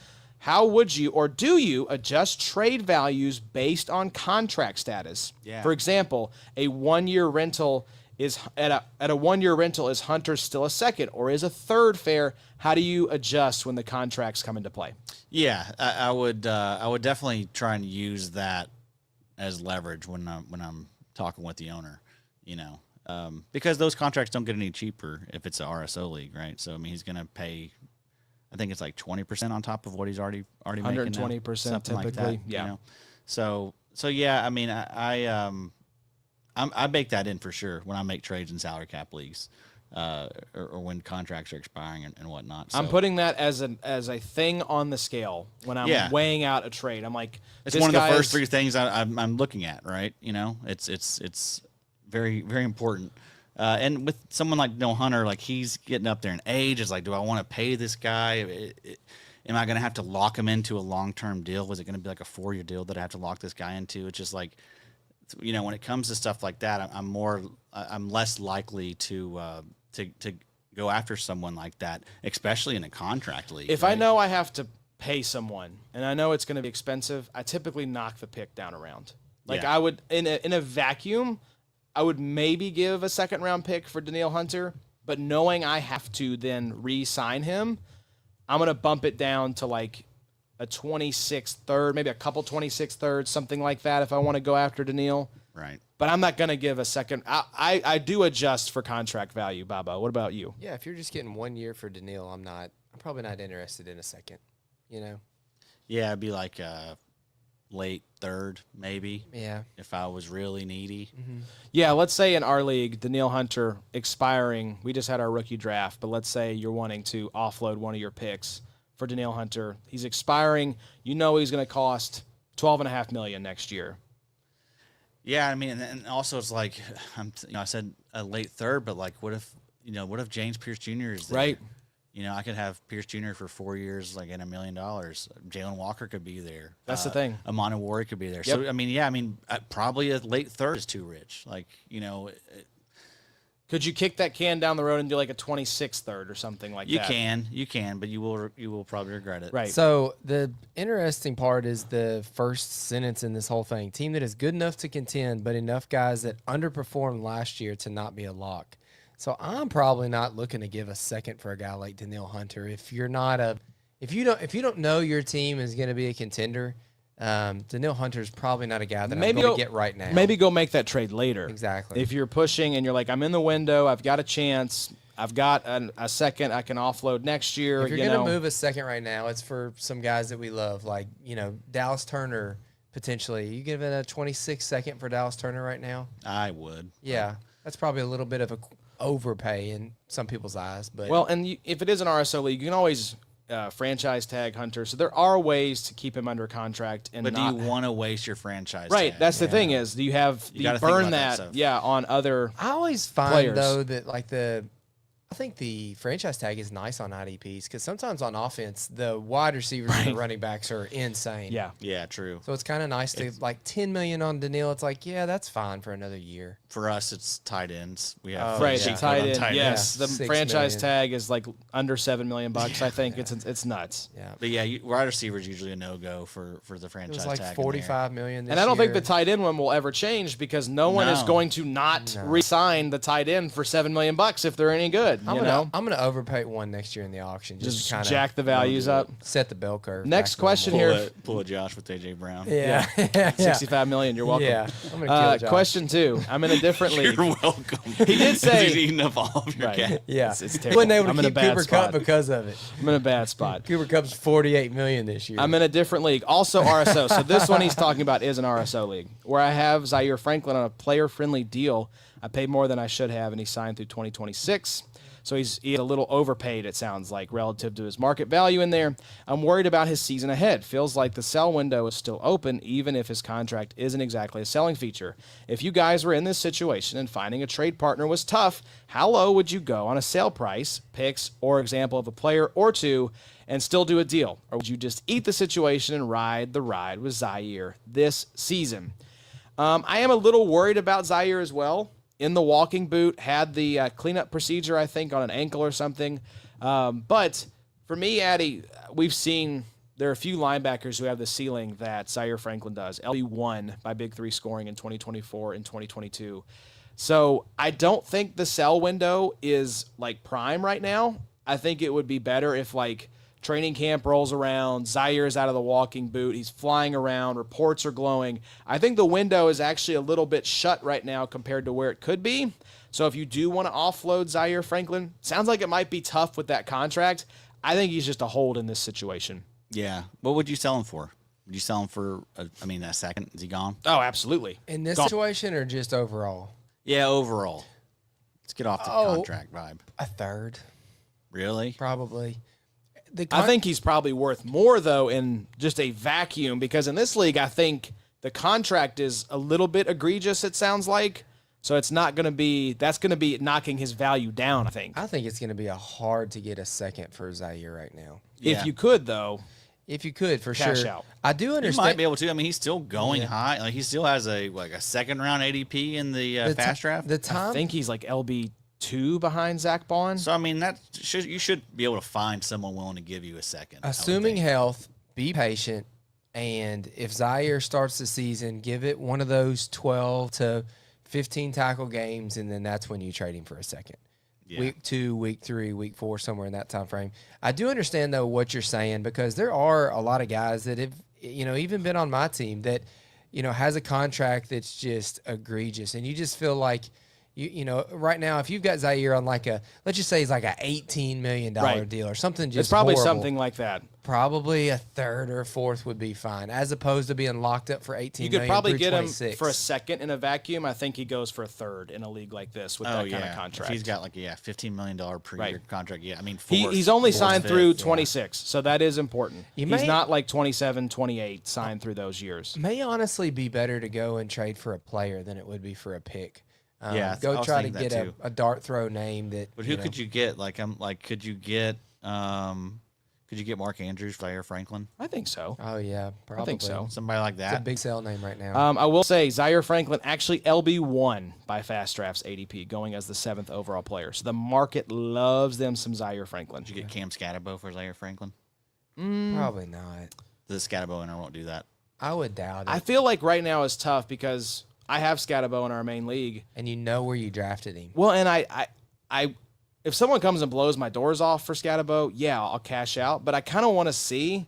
how would you or do you adjust trade values based on contract status? Yeah. For example, a 1-year rental is at a 1-year rental, is Hunter still a second or is a third fair? How do you adjust when the contracts come into play? Yeah, I would definitely try and use that as leverage when I'm talking with the owner, because those contracts don't get any cheaper if it's an RSO league, right? So I mean, he's going to pay, I think it's like 20% on top of what he's already making. 120% typically, like that, yeah. So yeah, I mean, I bake that in for sure when I make trades in salary cap leagues, or when contracts are expiring and whatnot. So I'm putting that as a thing on the scale when I'm weighing out a trade. I'm like, it's one of the first 3 things I'm looking at, right? It's very, very important. And with someone like Danielle Hunter, like he's getting up there in age, it's like, do I want to pay this guy? Am I going to have to lock him into a long-term deal? Is it going to be like a 4-year deal that I have to lock this guy into? It's just like, when it comes to stuff like that, I'm less likely to go after someone like that, especially in a contract league. If I know I have to pay someone and I know it's going to be expensive, I typically knock the pick down around. Like I would in a vacuum, I would maybe give a 2nd-round pick for Danielle Hunter, but knowing I have to then re-sign him, I'm going to bump it down to like a 26th third, maybe a couple 26th thirds, something like that if I want to go after Danielle. Right. But I'm not going to give a second. I do adjust for contract value, Baba. What about you? Yeah, if you're just getting 1 year for Danielle, I'm probably not interested in a second, Yeah, it'd be like late 3rd, maybe. Yeah. If I was really needy. Mm-hmm. Yeah, let's say in our league, Danielle Hunter expiring. We just had our rookie draft, but let's say you're wanting to offload one of your picks for Danielle Hunter. He's expiring. He's going to cost $12.5 million next year. Yeah, I mean, and also it's like I said a late 3rd, but like, what if James Pierce Jr. is there? Right. I could have Pierce Jr. for 4 years, like in $1 million. Jalen Walker could be there. That's the thing. Amon Awori could be there. Yep. So probably a late 3rd is too rich. Like Could you kick that can down the road and do like a 26th third or something like that? You can, but you will probably regret it. Right. So the interesting part is the first sentence in this whole thing. Team that is good enough to contend, but enough guys that underperformed last year to not be a lock. So I'm probably not looking to give a second for a guy like Danielle Hunter. If you don't know your team is going to be a contender, Danielle Hunter is probably not a guy that I'm going to get right now. Maybe go make that trade later. Exactly. If you're pushing and you're like, I'm in the window, I've got a chance, I've got a second I can offload next year. If you're going to move a second right now, it's for some guys that we love, like Dallas Turner potentially. You give it a 26 second for Dallas Turner right now? I would. Yeah, that's probably a little bit of a overpay in some people's eyes, but if it is an RSO league, you can always franchise tag Hunter. So there are ways to keep him under contract. But do you want to waste your franchise right, tag? that's the thing is, do you burn that on other I always find players. Though that I think the franchise tag is nice on IDPs because sometimes on offense, the wide receivers and the running backs are insane. Yeah. Yeah, true. So it's kind of nice to like $10 million on Danielle. It's like, yeah, that's fine for another year. For us, it's tight ends. We have right, cheat the code on tight end. tight Yes, ends. the 6 franchise million. tag is like under $7 million. I think it's nuts. Yeah. But yeah, wide receiver is usually a no-go for the It franchise was like tag. $45 million this And I don't think year. the tight end one will ever change because no one is going to not re-sign the tight end for $7 million if they're any good. I'm gonna overpay one next year in the auction just to kind of jack the values up. set the bell curve. Next back a little question more. here. Pull a Josh with AJ Brown. Yeah. $65 million. You're welcome. Yeah. I'm gonna kill Josh. Question 2. I'm in a different league. You're welcome. He did say he's eating up all of your Right. cash. Yeah. It's terrible. Wasn't able to I'm in a keep bad Cooper spot. Kupp because of it. I'm in a bad spot. Cooper Kupp's $48 million this year. I'm in a different league, also RSO. So this one he's talking about is an RSO league where I have Zaire Franklin on a player-friendly deal. I paid more than I should have, and he signed through 2026. So he's a little overpaid, it sounds like, relative to his market value in there. I'm worried about his season ahead. Feels like the sell window is still open, even if his contract isn't exactly a selling feature. If you guys were in this situation and finding a trade partner was tough, how low would you go on a sale price, picks, or example of a player or two, and still do a deal? Or would you just eat the situation and ride the ride with Zaire this season? I am a little worried about Zaire as well. In the walking boot, had the cleanup procedure, I think, on an ankle or something. But for me, Addy, we've seen there are a few linebackers who have the ceiling that Zaire Franklin does. LB1 by Big Three scoring in 2024 and 2022. So I don't think the sell window is like prime right now. I think it would be better if like training camp rolls around, Zaire's out of the walking boot, he's flying around, reports are glowing. I think the window is actually a little bit shut right now compared to where it could be. So if you do want to offload Zaire Franklin, sounds like it might be tough with that contract. I think he's just a hold in this situation. Yeah. What would you sell him for? Would you sell him for, a second? Is he gone? Oh, absolutely. In this Gone. situation or just overall? Yeah, overall. Let's get off the contract vibe. A third, Really? probably. I think he's probably worth more, though, in just a vacuum, because in this league, I think the contract is a little bit egregious, it sounds like. So it's not going to be, that's going to be knocking his value down, I think. I think it's going to be hard to get a second for Zaire right now. If you could, though. If you could, for Cash sure. out. I do He understand. might be able to. I mean, he's still going high. Like he still has a second round ADP in the fast draft. The I time, think he's like LB2 behind Zach Bond. So I mean, you should be able to find someone willing to give you a second. assuming health, be patient, and if Zaire starts the season, give it one of those 12 to 15 tackle games, and then that's when you trade him for a second. Yeah. Week 2, week 3, week 4, somewhere in that time frame. I do understand though what you're saying, because there are a lot of guys that have, even been on my team that, has a contract that's just egregious, and you just feel like, right now, if you've got Zaire on let's just say he's like a $18 million deal or something, just It's probably horrible. something like that. Probably a third or a fourth would be fine, as opposed to being locked up for $18 You million could probably through get 26. him for a second in a vacuum. I think he goes for a third in a league like this with that kind of contract. If he's got $15 million per year Right. contract. Yeah, I mean, He's only signed fifth, through yeah. 26, so that is important. You He's may- not like 27, 28 signed through those years. May honestly be better to go and trade for a player than it would be for a pick. Yeah, I go was try to thinking get that too. a dart throw name that. But who could you get? Could you get Mark Andrews, Zaire Franklin, I think so. Oh yeah, probably. I think so. somebody like It's a that? big sell name right now. I will say Zaire Franklin actually LB1 by Fast Drafts ADP, going as the 7th overall player. So the market loves them some Zaire Franklin. Did you get Cam Scatabo for Zaire Franklin? Probably not. The Scatabo owner won't do that. I would doubt it. I feel like right now is tough because I have Scatabo in our main league. And you know where you drafted him. Well, and I if someone comes and blows my doors off for Scatabo, yeah, I'll cash out. But I kind of want to see,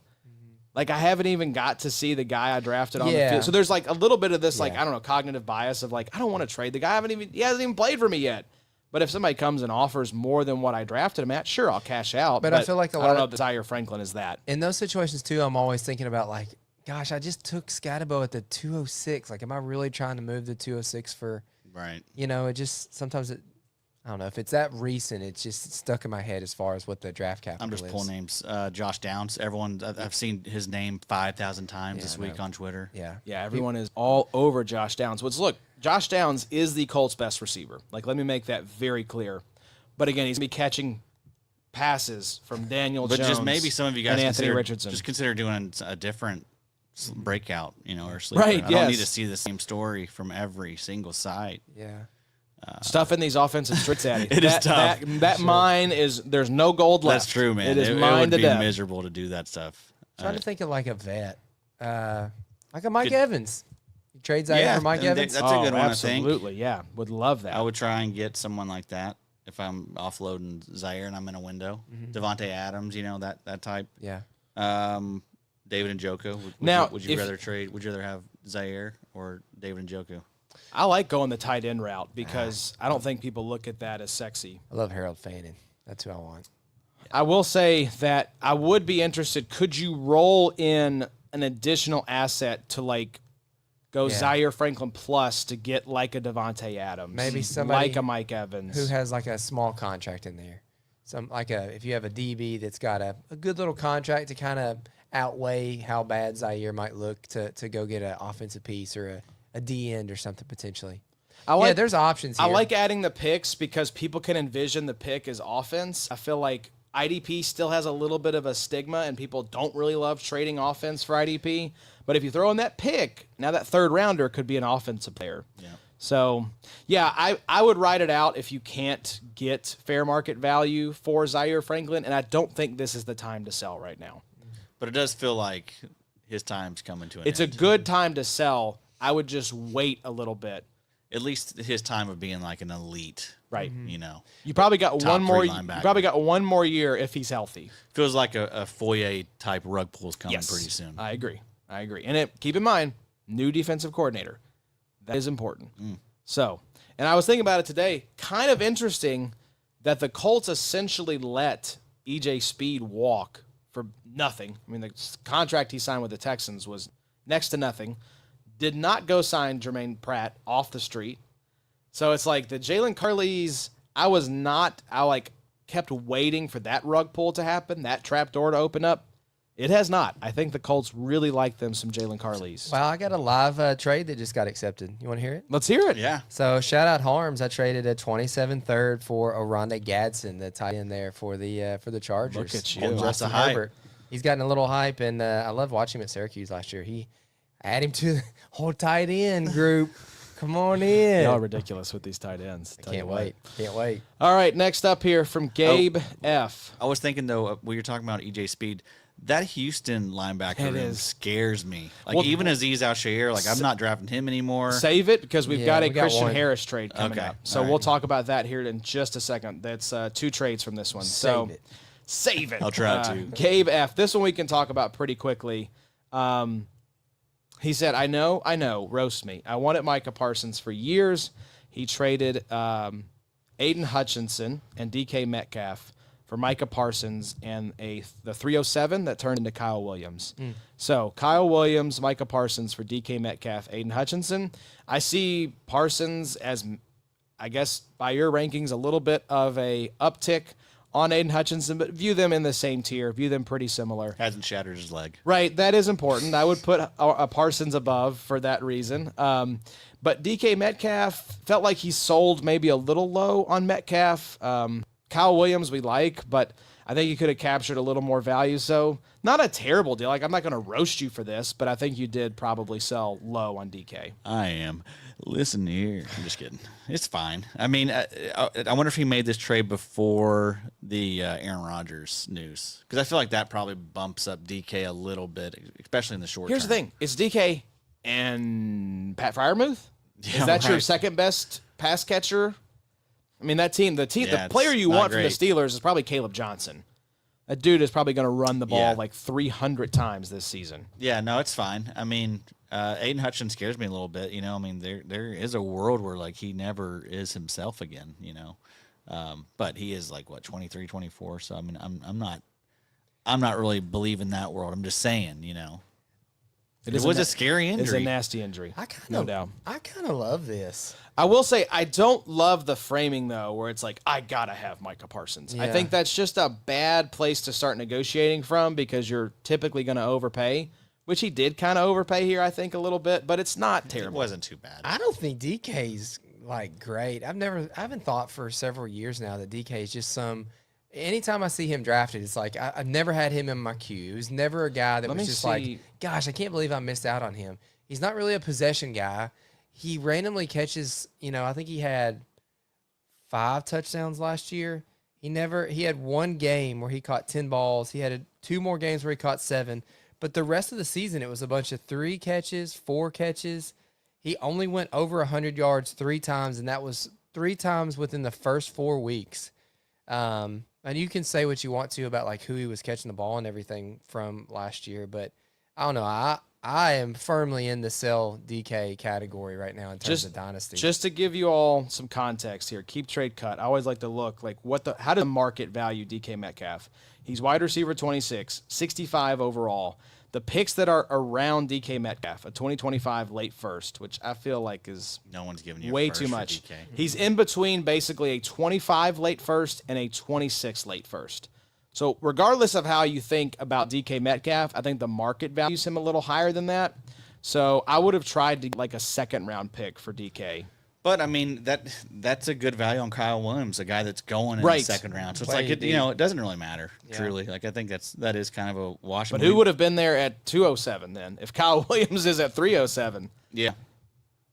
like, I haven't even got to see the guy I drafted on the Yeah. field. So there's like a little bit of this, like, Yeah. I don't know, cognitive bias of like, I don't want to trade the guy. He hasn't even played for me yet. But if somebody comes and offers more than what I drafted him at, sure, I'll cash out. But I feel like I don't know if Zaire Franklin is that. In those situations too, I'm always thinking about like, gosh, I just took Scatabo at the 206. Like, am I really trying to move the 206 for? Right. It just sometimes I don't know if it's that recent. It's just stuck in my head as far as what the draft capital I'm just is. pulling names. Josh Downs. I've seen his name 5,000 times this week on Twitter. Yeah, Yeah, everyone is all over Josh Downs. Look, Josh Downs is the Colts' best receiver. Like, let me make that very clear. But again, he's going to be catching passes from Daniel But Jones just maybe some of you guys and Anthony consider, Richardson. just consider doing a different breakout, or sleeper. Right, I don't need yes. to see the same story from every single site. yeah. Stuff in these offensive streets, Addy. It is tough. That mine is, there's no gold left. That's true, man. It is it mine would to be death. miserable to do that stuff. Trying to think of like a vet, like a Mike Evans. You trade Zaire Yeah, for Mike and Evans. that's a good one, I think. Absolutely, yeah. Would love that. I would try and get someone like that if I'm offloading Zaire and I'm in a window. Devontae Adams, that type. Yeah. David Njoku. Would you rather trade? Would you rather have Zaire or David Njoku? I like going the tight end route because I don't think people look at that as sexy. I love Harold Fannin. That's who I want. I will say that I would be interested. Could you roll in an additional asset to go Zaire Franklin plus to get like a Devontae Adams, Maybe somebody like a Mike Evans, Who has like a small contract in there. if you have a DB that's got a good little contract to kind of outweigh how bad Zaire might look to go get an offensive piece or a D end or something potentially. There's options here. I like adding the picks because people can envision the pick as offense. I feel like IDP still has a little bit of a stigma, and people don't really love trading offense for IDP. But if you throw in that pick, now that third rounder could be an offensive player. Yeah. So, I would ride it out if you can't get fair market value for Zaire Franklin, and I don't think this is the time to sell right now. But it does feel like his time's coming to an It's end. a good time to sell. I would just wait a little bit. At least his time of being like an elite, right? You know, You probably got Top one more. three You linebacker. probably got one more year if he's healthy. feels like a Foyer type rug pull's coming Yes, pretty soon. I agree. And keep in mind, new defensive coordinator. That is important. So, and I was thinking about it today. Kind of interesting that the Colts essentially let EJ Speed walk for nothing. I mean, the contract he signed with the Texans was next to nothing. Did not go sign Jermaine Pratt off the street. So it's like the Jalen Carleys, I kept waiting for that rug pull to happen, that trap door to open up. It has not. I think the Colts really like them some Jalen Carleys. Well, I got a live trade that just got accepted. You want to hear it? Let's hear it. Yeah. So shout out Harms. I traded a 27 third for Oronde Gadsden, the tight end there for the Chargers. Look at you. And Lots Justin of hype. Herbert. He's gotten a little hype, and I love watching him at Syracuse last year. Add him to the whole tight end group. Come on in. Y'all are ridiculous with these tight ends. Can't wait. All right, next up here from Gabe F. I was thinking though, when you're talking about EJ Speed, that Houston linebacker It room is. scares me. Like Well, even Aziz Al-Shair, like I'm not drafting him anymore. Save it because we've Yeah, got a we got Christian one. Harris trade coming Okay. up. So All right. we'll talk about that here in just a second. That's 2 trades from this one. So Save it. Save it. I'll try to. Gabe F. This one we can talk about pretty quickly. He said, I know, roast me. I wanted Micah Parsons for years. He traded Aiden Hutchinson and DK Metcalf for Micah Parsons and the 307 that turned into Kyle Williams. So Kyle Williams, Micah Parsons for DK Metcalf, Aiden Hutchinson. I see Parsons as, I guess, by your rankings, a little bit of a uptick on Aiden Hutchinson, but view them in the same tier, view them pretty similar. Hasn't shattered his leg. Right, that is important. I would put a Parsons above for that reason. But DK Metcalf felt like he sold maybe a little low on Metcalf. Kyle Williams we like, but I think you could have captured a little more value. So not a terrible deal. Like I'm not going to roast you for this, but I think you did probably sell low on DK. I am. Listen here. I'm just kidding. It's fine. I mean, I wonder if he made this trade before the Aaron Rodgers news, because I feel like that probably bumps up DK a little bit, especially in the short Here's term. the thing: it's DK and Pat Fryermuth. Yeah, Is that your right. second best pass catcher? I mean, that team, Yeah, the player you it's not want from the great. Steelers is probably Caleb Johnson. That dude is probably going to run the ball Yeah. like 300 times this season. Yeah, no, it's fine. I mean, Aiden Hutchinson scares me a little bit. You know, I mean, there is a world where like he never is himself again. You know, but he is like what 23, 24. So I mean, I'm not really believing that world. I'm just saying, you know, it was a scary It's a injury. nasty injury. I kind No of, doubt. I kind of love this. I will say I don't love the framing though, where it's like I gotta have Micah Parsons. I Yeah. think that's just a bad place to start negotiating from because you're typically going to overpay, which he did kind of overpay here, I think, a little bit, but it's not It terrible. wasn't too bad. I don't think DK's like great. I haven't thought for several years now that DK is just some. Anytime I see him drafted, it's like I've never had him in my queue. He was never a guy that Let was me just see. like, gosh, I can't believe I missed out on him. He's not really a possession guy. He randomly catches, I think he had 5 touchdowns last year. He had one game where he caught 10 balls. He had 2 more games where he caught 7. But the rest of the season, it was a bunch of 3 catches, 4 catches. He only went over 100 yards 3 times, and that was 3 times within the first 4 weeks. And you can say what you want to about like who he was catching the ball and everything from last year, but I don't know. I am firmly in the sell DK category right now in terms of dynasty. Just to give you all some context here, keep trade cut. I always like to look like how does the market value DK Metcalf? He's wide receiver 26, 65 overall. the picks that are around DK Metcalf, a 2025 late first, which I feel like is No one's giving you way a first too for much. DK. He's in between basically a 25 late first and a 26 late first. So regardless of how you think about DK Metcalf, I think the market values him a little higher than that. So I would have tried to like a second round pick for DK. But I mean that's a good value on Kyle Williams, a guy that's going in Right. the second round. So it's Way like it deep. doesn't really matter truly. Like I think that is kind of a wash. But who would have been there at 207 then if Kyle Williams is at 307? Yeah.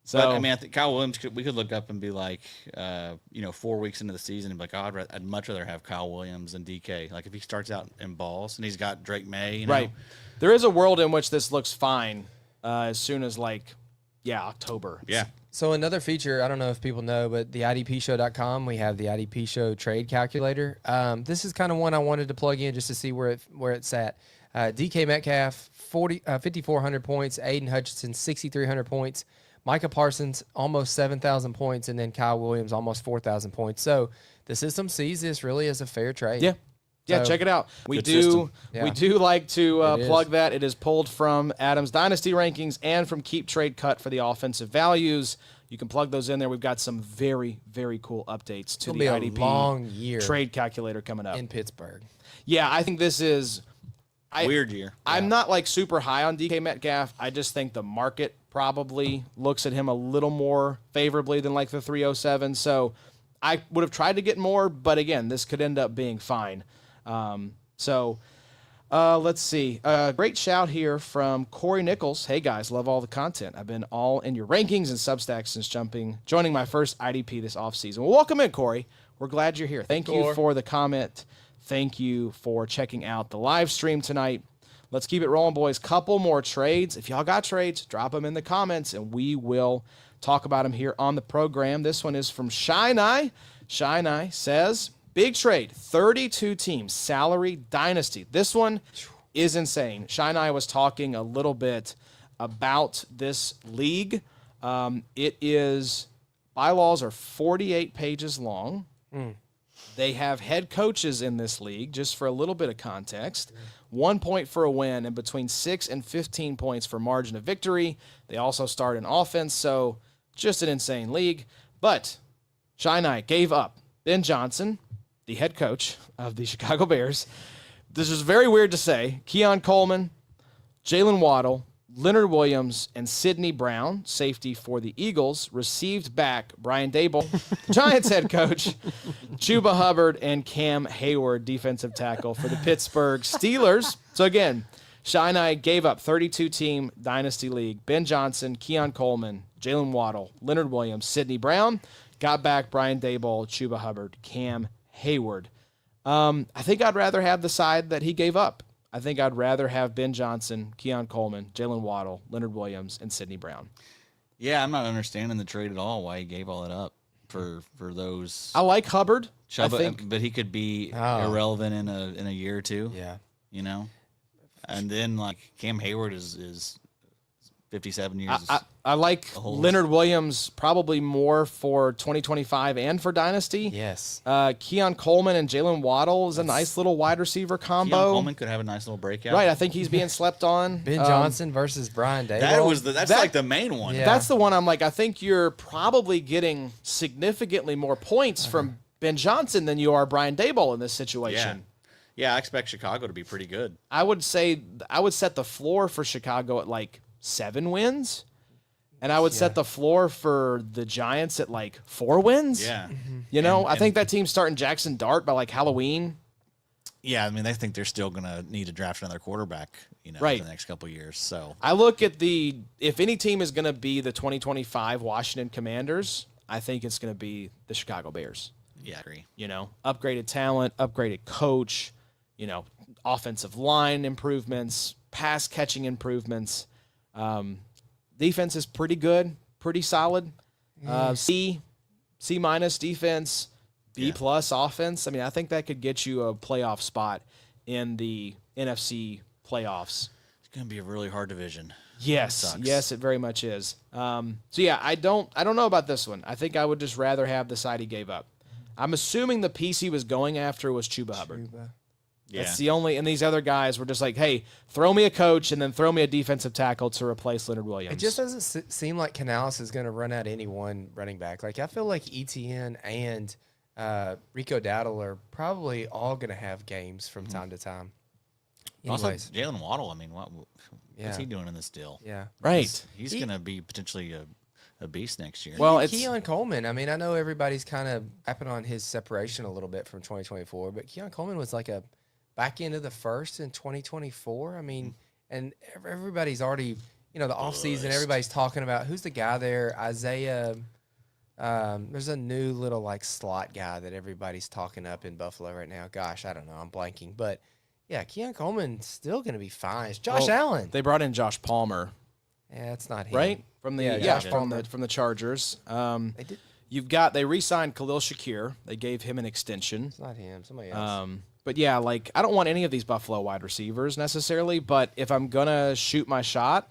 So But I mean, I think Kyle Williams we could look up and be like, 4 weeks into the season and be like, oh, I'd much rather have Kyle Williams than DK. Like if he starts out in balls and he's got Drake May, right. There is a world in which this looks fine as soon as October. Yeah. So another feature, I don't know if people know, but the IDPshow.com, we have the IDP Show trade calculator. This is kind of one I wanted to plug in just to see where it's at. DK Metcalf, 5,400 points. Aiden Hutchinson, 6,300 points. Micah Parsons, almost 7,000 points. And then Kyle Williams, almost 4,000 points. So the system sees this really as a fair trade. Yeah. Yeah, So- check it out. We Good do system. Yeah. we do like to It is. plug that. It is pulled from Adam's Dynasty rankings and from Keep Trade Cut for the offensive values. You can plug those in there. We've got some very, very cool updates to It'll the be a IDP long year trade calculator coming up. in Pittsburgh. Yeah, I think this is Weird year. I'm not like super high on DK Metcalf. I just think the market probably looks at him a little more favorably than like the 307. So I would have tried to get more, but again, this could end up being fine. Let's see. Great shout here from Corey Nichols. Hey guys, love all the content. I've been all in your rankings and Substack since joining my first IDP this offseason. Well, welcome in, Corey. We're glad you're here. Thank you for the comment. Thank you for checking out the live stream tonight. Let's keep it rolling, boys. Couple more trades. If y'all got trades, drop them in the comments, and we will talk about them here on the program. This one is from Shynai. Shynai says, big trade, 32 teams, salary dynasty. This one is insane. Shynai was talking a little bit about this league. Bylaws are 48 pages long. They have head coaches in this league, just for a little bit of context. 1 point for a win and between 6 and 15 points for margin of victory. They also start an offense, so just an insane league. But Shynai gave up Ben Johnson, the head coach of the Chicago Bears. This is very weird to say. Keon Coleman, Jalen Waddle, Leonard Williams, and Sidney Brown, safety for the Eagles, received back Brian Daboll, Giants head coach, Chuba Hubbard, and Cam Hayward, defensive tackle for the Pittsburgh Steelers. So again, Shynai gave up 32-team Dynasty League. Ben Johnson, Keon Coleman, Jalen Waddle, Leonard Williams, Sidney Brown, got back Brian Daboll, Chuba Hubbard, Cam Hayward. I think I'd rather have the side that he gave up. I think I'd rather have Ben Johnson, Keon Coleman, Jalen Waddle, Leonard Williams, and Sidney Brown. Yeah, I'm not understanding the trade at all. Why he gave all that up for those. I like Hubbard. Chuba, I think, but he could be irrelevant in a year or two. Yeah. And then like Cam Hayward is 57 years. I like old. Leonard Williams probably more for 2025 and for Dynasty. Yes. Keon Coleman and Jalen Waddle is a nice little wide receiver combo. Keon Coleman could have a nice little breakout. Right, I think he's being slept on. Ben Johnson versus Brian Daboll. That's that- like the main one. Yeah. That's the one I'm like, I think you're probably getting significantly more points from Ben Johnson than you are Brian Daboll in this situation. Yeah, I expect Chicago to be pretty good. I would set the floor for Chicago at like 7 wins. And I would set the floor for the Giants at like 4 wins. Yeah. I think that team's starting Jackson Dart by like Halloween. Yeah, I mean, they think they're still going to need to draft another quarterback, Right. in the next couple of years. So I look at if any team is going to be the 2025 Washington Commanders, I think it's going to be the Chicago Bears. yeah, I agree. Upgraded talent, upgraded coach, offensive line improvements, pass catching improvements. Defense is pretty good, pretty solid. C minus defense, B plus offense. I mean, I think that could get you a playoff spot in the NFC playoffs. It's going to be a really hard division. Yes, Sucks. yes, it very much is. I don't know about this one. I think I would just rather have the side he gave up. I'm assuming the piece he was going after was Chuba Hubbard. That's the only, and these other guys were just like, hey, throw me a coach and then throw me a defensive tackle to replace Leonard Williams. It just doesn't seem like Canales is going to run out any one running back. Like, I feel like ETN and Rico Dowdle are probably all going to have games from time to time. Also, Anyways, Jalen Waddle, I mean, what's he doing in this deal? yeah. Right. He's going to be potentially a beast next year. Well, it's Keon Coleman. I mean, I know everybody's kind of rapping on his separation a little bit from 2024, but Keon Coleman was like a back end of the first in 2024. I mean, and everybody's already, the offseason, everybody's talking about who's the guy there, Isaiah. There's a new little like slot guy that everybody's talking up in Buffalo right now. Gosh, I don't know. I'm blanking. But yeah, Keon Coleman's still going to be fine. It's Josh Allen. They brought in Josh Palmer. Yeah, it's not him. Right? From the from the Chargers. They did. They re-signed Khalil Shakir. They gave him an extension. It's not him. Somebody else. But yeah, like I don't want any of these Buffalo wide receivers necessarily, but if I'm gonna shoot my shot,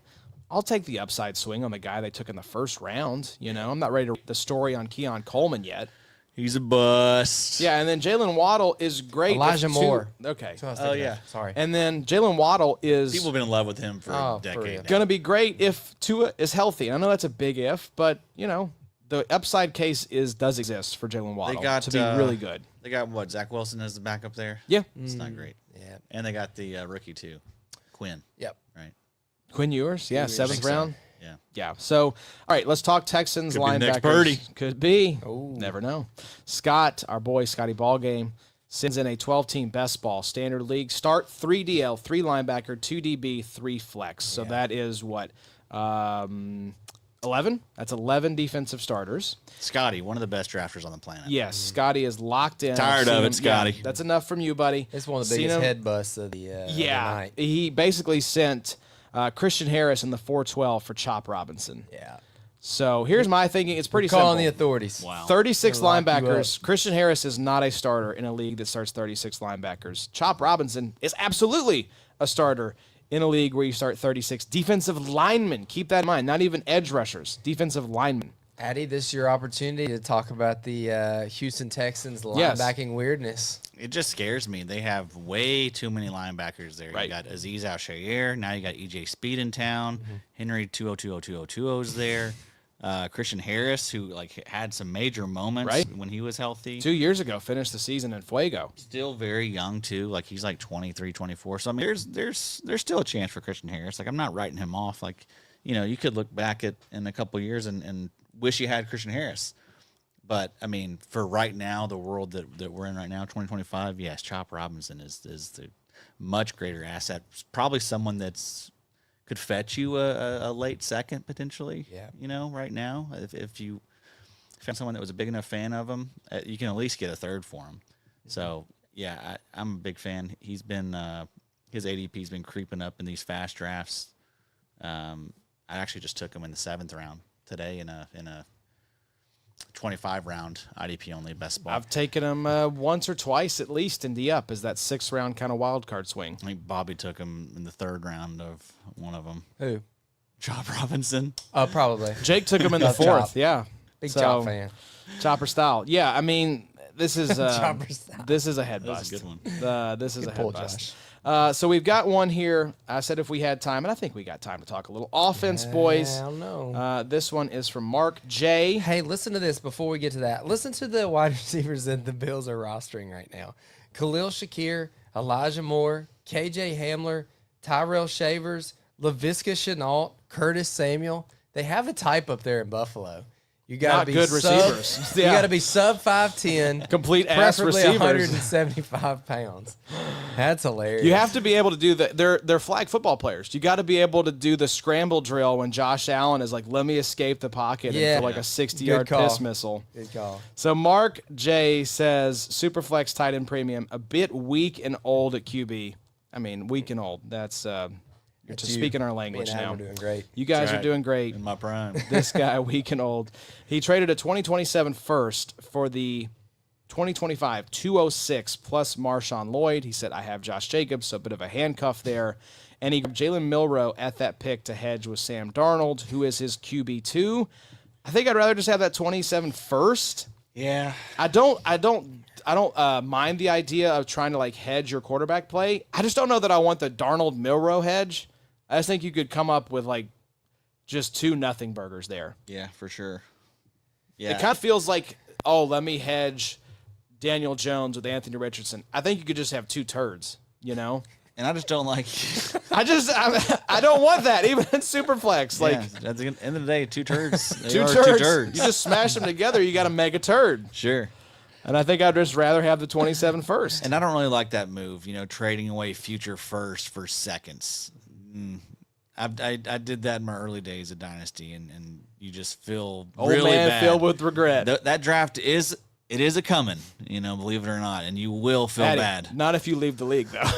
I'll take the upside swing on the guy they took in the first round. I'm not ready to read the story on Keon Coleman yet. He's a bust. Yeah, and then Jalen Waddle is great. Elijah Moore. Okay. Oh yeah. Sorry. And then Jalen Waddle is People have been in love with him for a for real. decade now. going to be great if Tua is healthy. I know that's a big if, but, the upside case does exist for Jalen Waddle to be really good. They got, Zach Wilson as the backup there? Yeah. It's not great. Yeah. And they got the rookie, too, Quinn. Yep. Right? Quinn Ewers, yeah, seventh so. round. Yeah. Yeah. So, all right, let's talk Texans Could be the linebackers. next Purdy. Could be. Ooh. Never know. Scott, our boy Scotty Ballgame, sends in a 12-team best ball standard league. Start 3 DL, 3 linebacker, 2 DB, 3 flex. So that is what? 11? That's 11 defensive starters. Scotty, one of the best drafters on the planet. Yes, Scotty is locked in. Tired I've of seen it, Scotty. Yeah, that's enough from you, buddy. It's one of the Seen biggest him? head busts of the night. He basically sent Christian Harris in the 412 for Chop Robinson. Yeah. So here's my thinking. It's pretty Calling the simple. authorities. Wow. 36 They'll lock you linebackers. Christian Harris is not a starter in a league that starts 36 linebackers. Chop Robinson is absolutely a starter in a league where you start 36 defensive linemen. Keep that in mind. Not even edge rushers. Defensive linemen. Addy, this is your opportunity to talk about the Houston Texans Yes. linebacking weirdness. It just scares me. They have way too many linebackers there. Right. You got Azeez Al-Shaair. Now you got E.J. Speed in town. Henry 2020220 is there. Christian Harris, who had some major moments when he was healthy. 2 years ago, finished the season in Fuego. Still very young too. He's 23, 24. So I mean, there's still a chance for Christian Harris. I'm not writing him off. You could look back in a couple of years and wish you had Christian Harris. But I mean, for right now, the world that we're in right now, 2025, yes, Chop Robinson is the much greater asset. Probably someone that's could fetch you a late second potentially. Yeah. Right now, if you found someone that was a big enough fan of him, you can at least get a third for him. So yeah, I'm a big fan. He's been his ADP's been creeping up in these fast drafts. I actually just took him in the 7th round today in a 25 round IDP only best ball. I've taken him once or twice at least in the up as that 6th round kind of wild card swing. I think Bobby took him in the 3rd round of one of them. Who? Chop Robinson. Oh, probably. Jake took him in the Love 4th. Chop. Yeah. Big So, Chop fan. Chopper style. Yeah, I mean, this is Chopper style. this is a head That was bust. a good one. This is Good a pull, head bust. Josh. So we've got one here. I said if we had time, and I think we got time to talk a little offense, boys. I don't know. This one is from Mark J. Hey, listen to this before we get to that. Listen to the wide receivers that the Bills are rostering right now. Khalil Shakir, Elijah Moore, KJ Hamler, Tyrell Shavers, Laviska Shenault, Curtis Samuel. They have a type up there in Buffalo. You got Not to be good sub, receivers. You Yeah. got to be sub 5'10", Complete ass preferably receivers. 175 pounds. That's hilarious. You have to be able to do the. They're flag football players. You got to be able to do the scramble drill when Josh Allen is like, "Let me escape the pocket," Yeah. and for like a 60-yard Good call. piss missile. Good call. So Mark J says Superflex tight end premium a bit weak and old at QB. I mean, weak and old. That's you're just you. speaking our Me language and Adam now. are doing great. You guys That's are right. doing great. In my prime. This guy, weak and old. He traded a 2027 first for the 2025 206 plus Marshawn Lloyd. He said, I have Josh Jacobs, so a bit of a handcuff there. And he grabbed Jalen Milroe at that pick to hedge with Sam Darnold, who is his QB2. I think I'd rather just have that 27 first Yeah. I don't mind the idea of trying to like hedge your quarterback play. I just don't know that I want the Darnold Milroe hedge. I just think you could come up with like just 2-0 burgers there. Yeah, for sure. Yeah. It kind of feels like, oh, let me hedge Daniel Jones with Anthony Richardson. I think you could just have 2 turds, you know? And I just don't like. I don't want that, even in Superflex. Like, at the end of the day, 2 turds. They two are turds. 2 turds. You just smash them together, you got a mega turd. Sure. And I think I'd just rather have the 27 first. And I don't really like that move, trading away future first for seconds. I did that in my early days of Dynasty, and you just feel Old really man bad. filled with regret. That draft is a coming, believe it or not, and you will feel Patty, bad. Not if you leave the league, though.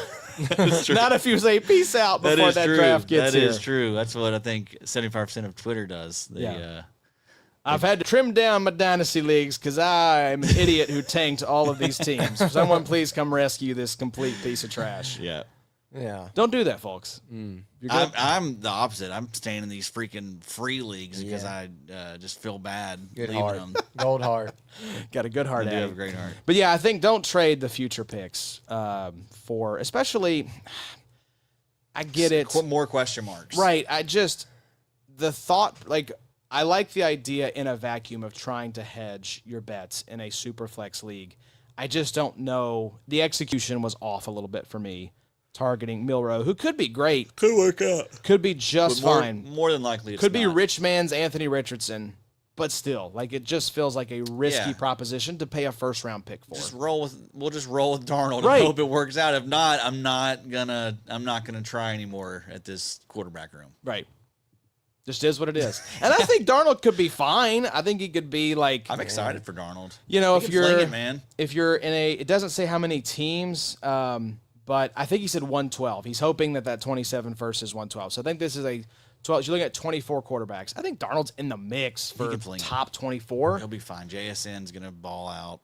Not if you say peace out before that draft gets here. That is true. That's what I think 75% of Twitter does. I've had to trim down my dynasty leagues because I'm an idiot who tanked all of these teams. Someone please come rescue this complete piece of trash. Yeah. Yeah. Don't do that, folks. I'm the opposite. I'm staying in these freaking free leagues because I just feel bad Good leaving heart. them. Gold heart. Got a good heart. I do Addy. have a great heart. But yeah, I think don't trade the future picks for, especially, I get it. More question marks. Right. The thought, like, I like the idea in a vacuum of trying to hedge your bets in a Superflex league. I just don't know. The execution was off a little bit for me, targeting Milroe, who could be great. Could work out. Could be just fine. More than likely, it's Could be not. rich man's Anthony Richardson, but still, like, it just feels like a risky proposition to pay a first-round pick for. We'll just roll with Darnold Right. and hope it works out. If not, I'm not gonna try anymore at this quarterback room. Right. Just is what it is. And I think Darnold could be fine. I think he could be like, I'm excited for Darnold. you know, He can fling it, man. if you're in it doesn't say how many teams, but I think he said 112. He's hoping that 27 first is 112. So I think this is a 12. You're looking at 24 quarterbacks. I think Darnold's in the mix for can fling it. top 24. He'll be fine. JSN's gonna ball out.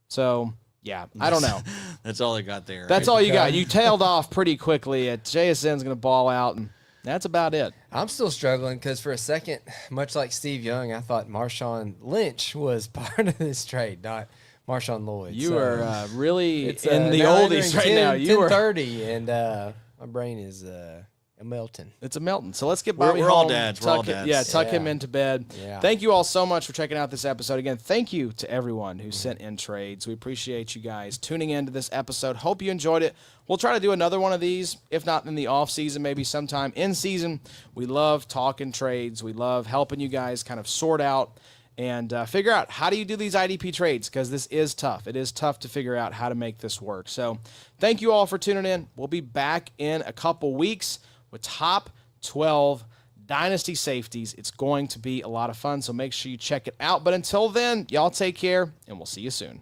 So yeah, I don't know. That's all they got there. That's all you got. You tailed off pretty quickly. At JSN's going to ball out, and that's about it. I'm still struggling because for a second, much like Steve Young, I thought Marshawn Lynch was part of this trade, not Marshawn Lloyd. You So are really it's in the now oldies right entering now. You are 10:30, and my brain is melting. It's a melting. So let's get Bobby We're all home. dads. We're all Tuck it- dads. Yeah, tuck him Yeah. into bed. Yeah. Thank you all so much for checking out this episode. Again, thank you to everyone who sent in trades. We appreciate you guys tuning into this episode. Hope you enjoyed it. We'll try to do another one of these, if not in the off season, maybe sometime in season. We love talking trades. We love helping you guys kind of sort out and figure out how do you do these IDP trades, because this is tough. It is tough to figure out how to make this work. So thank you all for tuning in. We'll be back in a couple weeks with top 12 Dynasty safeties. It's going to be a lot of fun, so make sure you check it out. But until then, y'all take care, and we'll see you soon.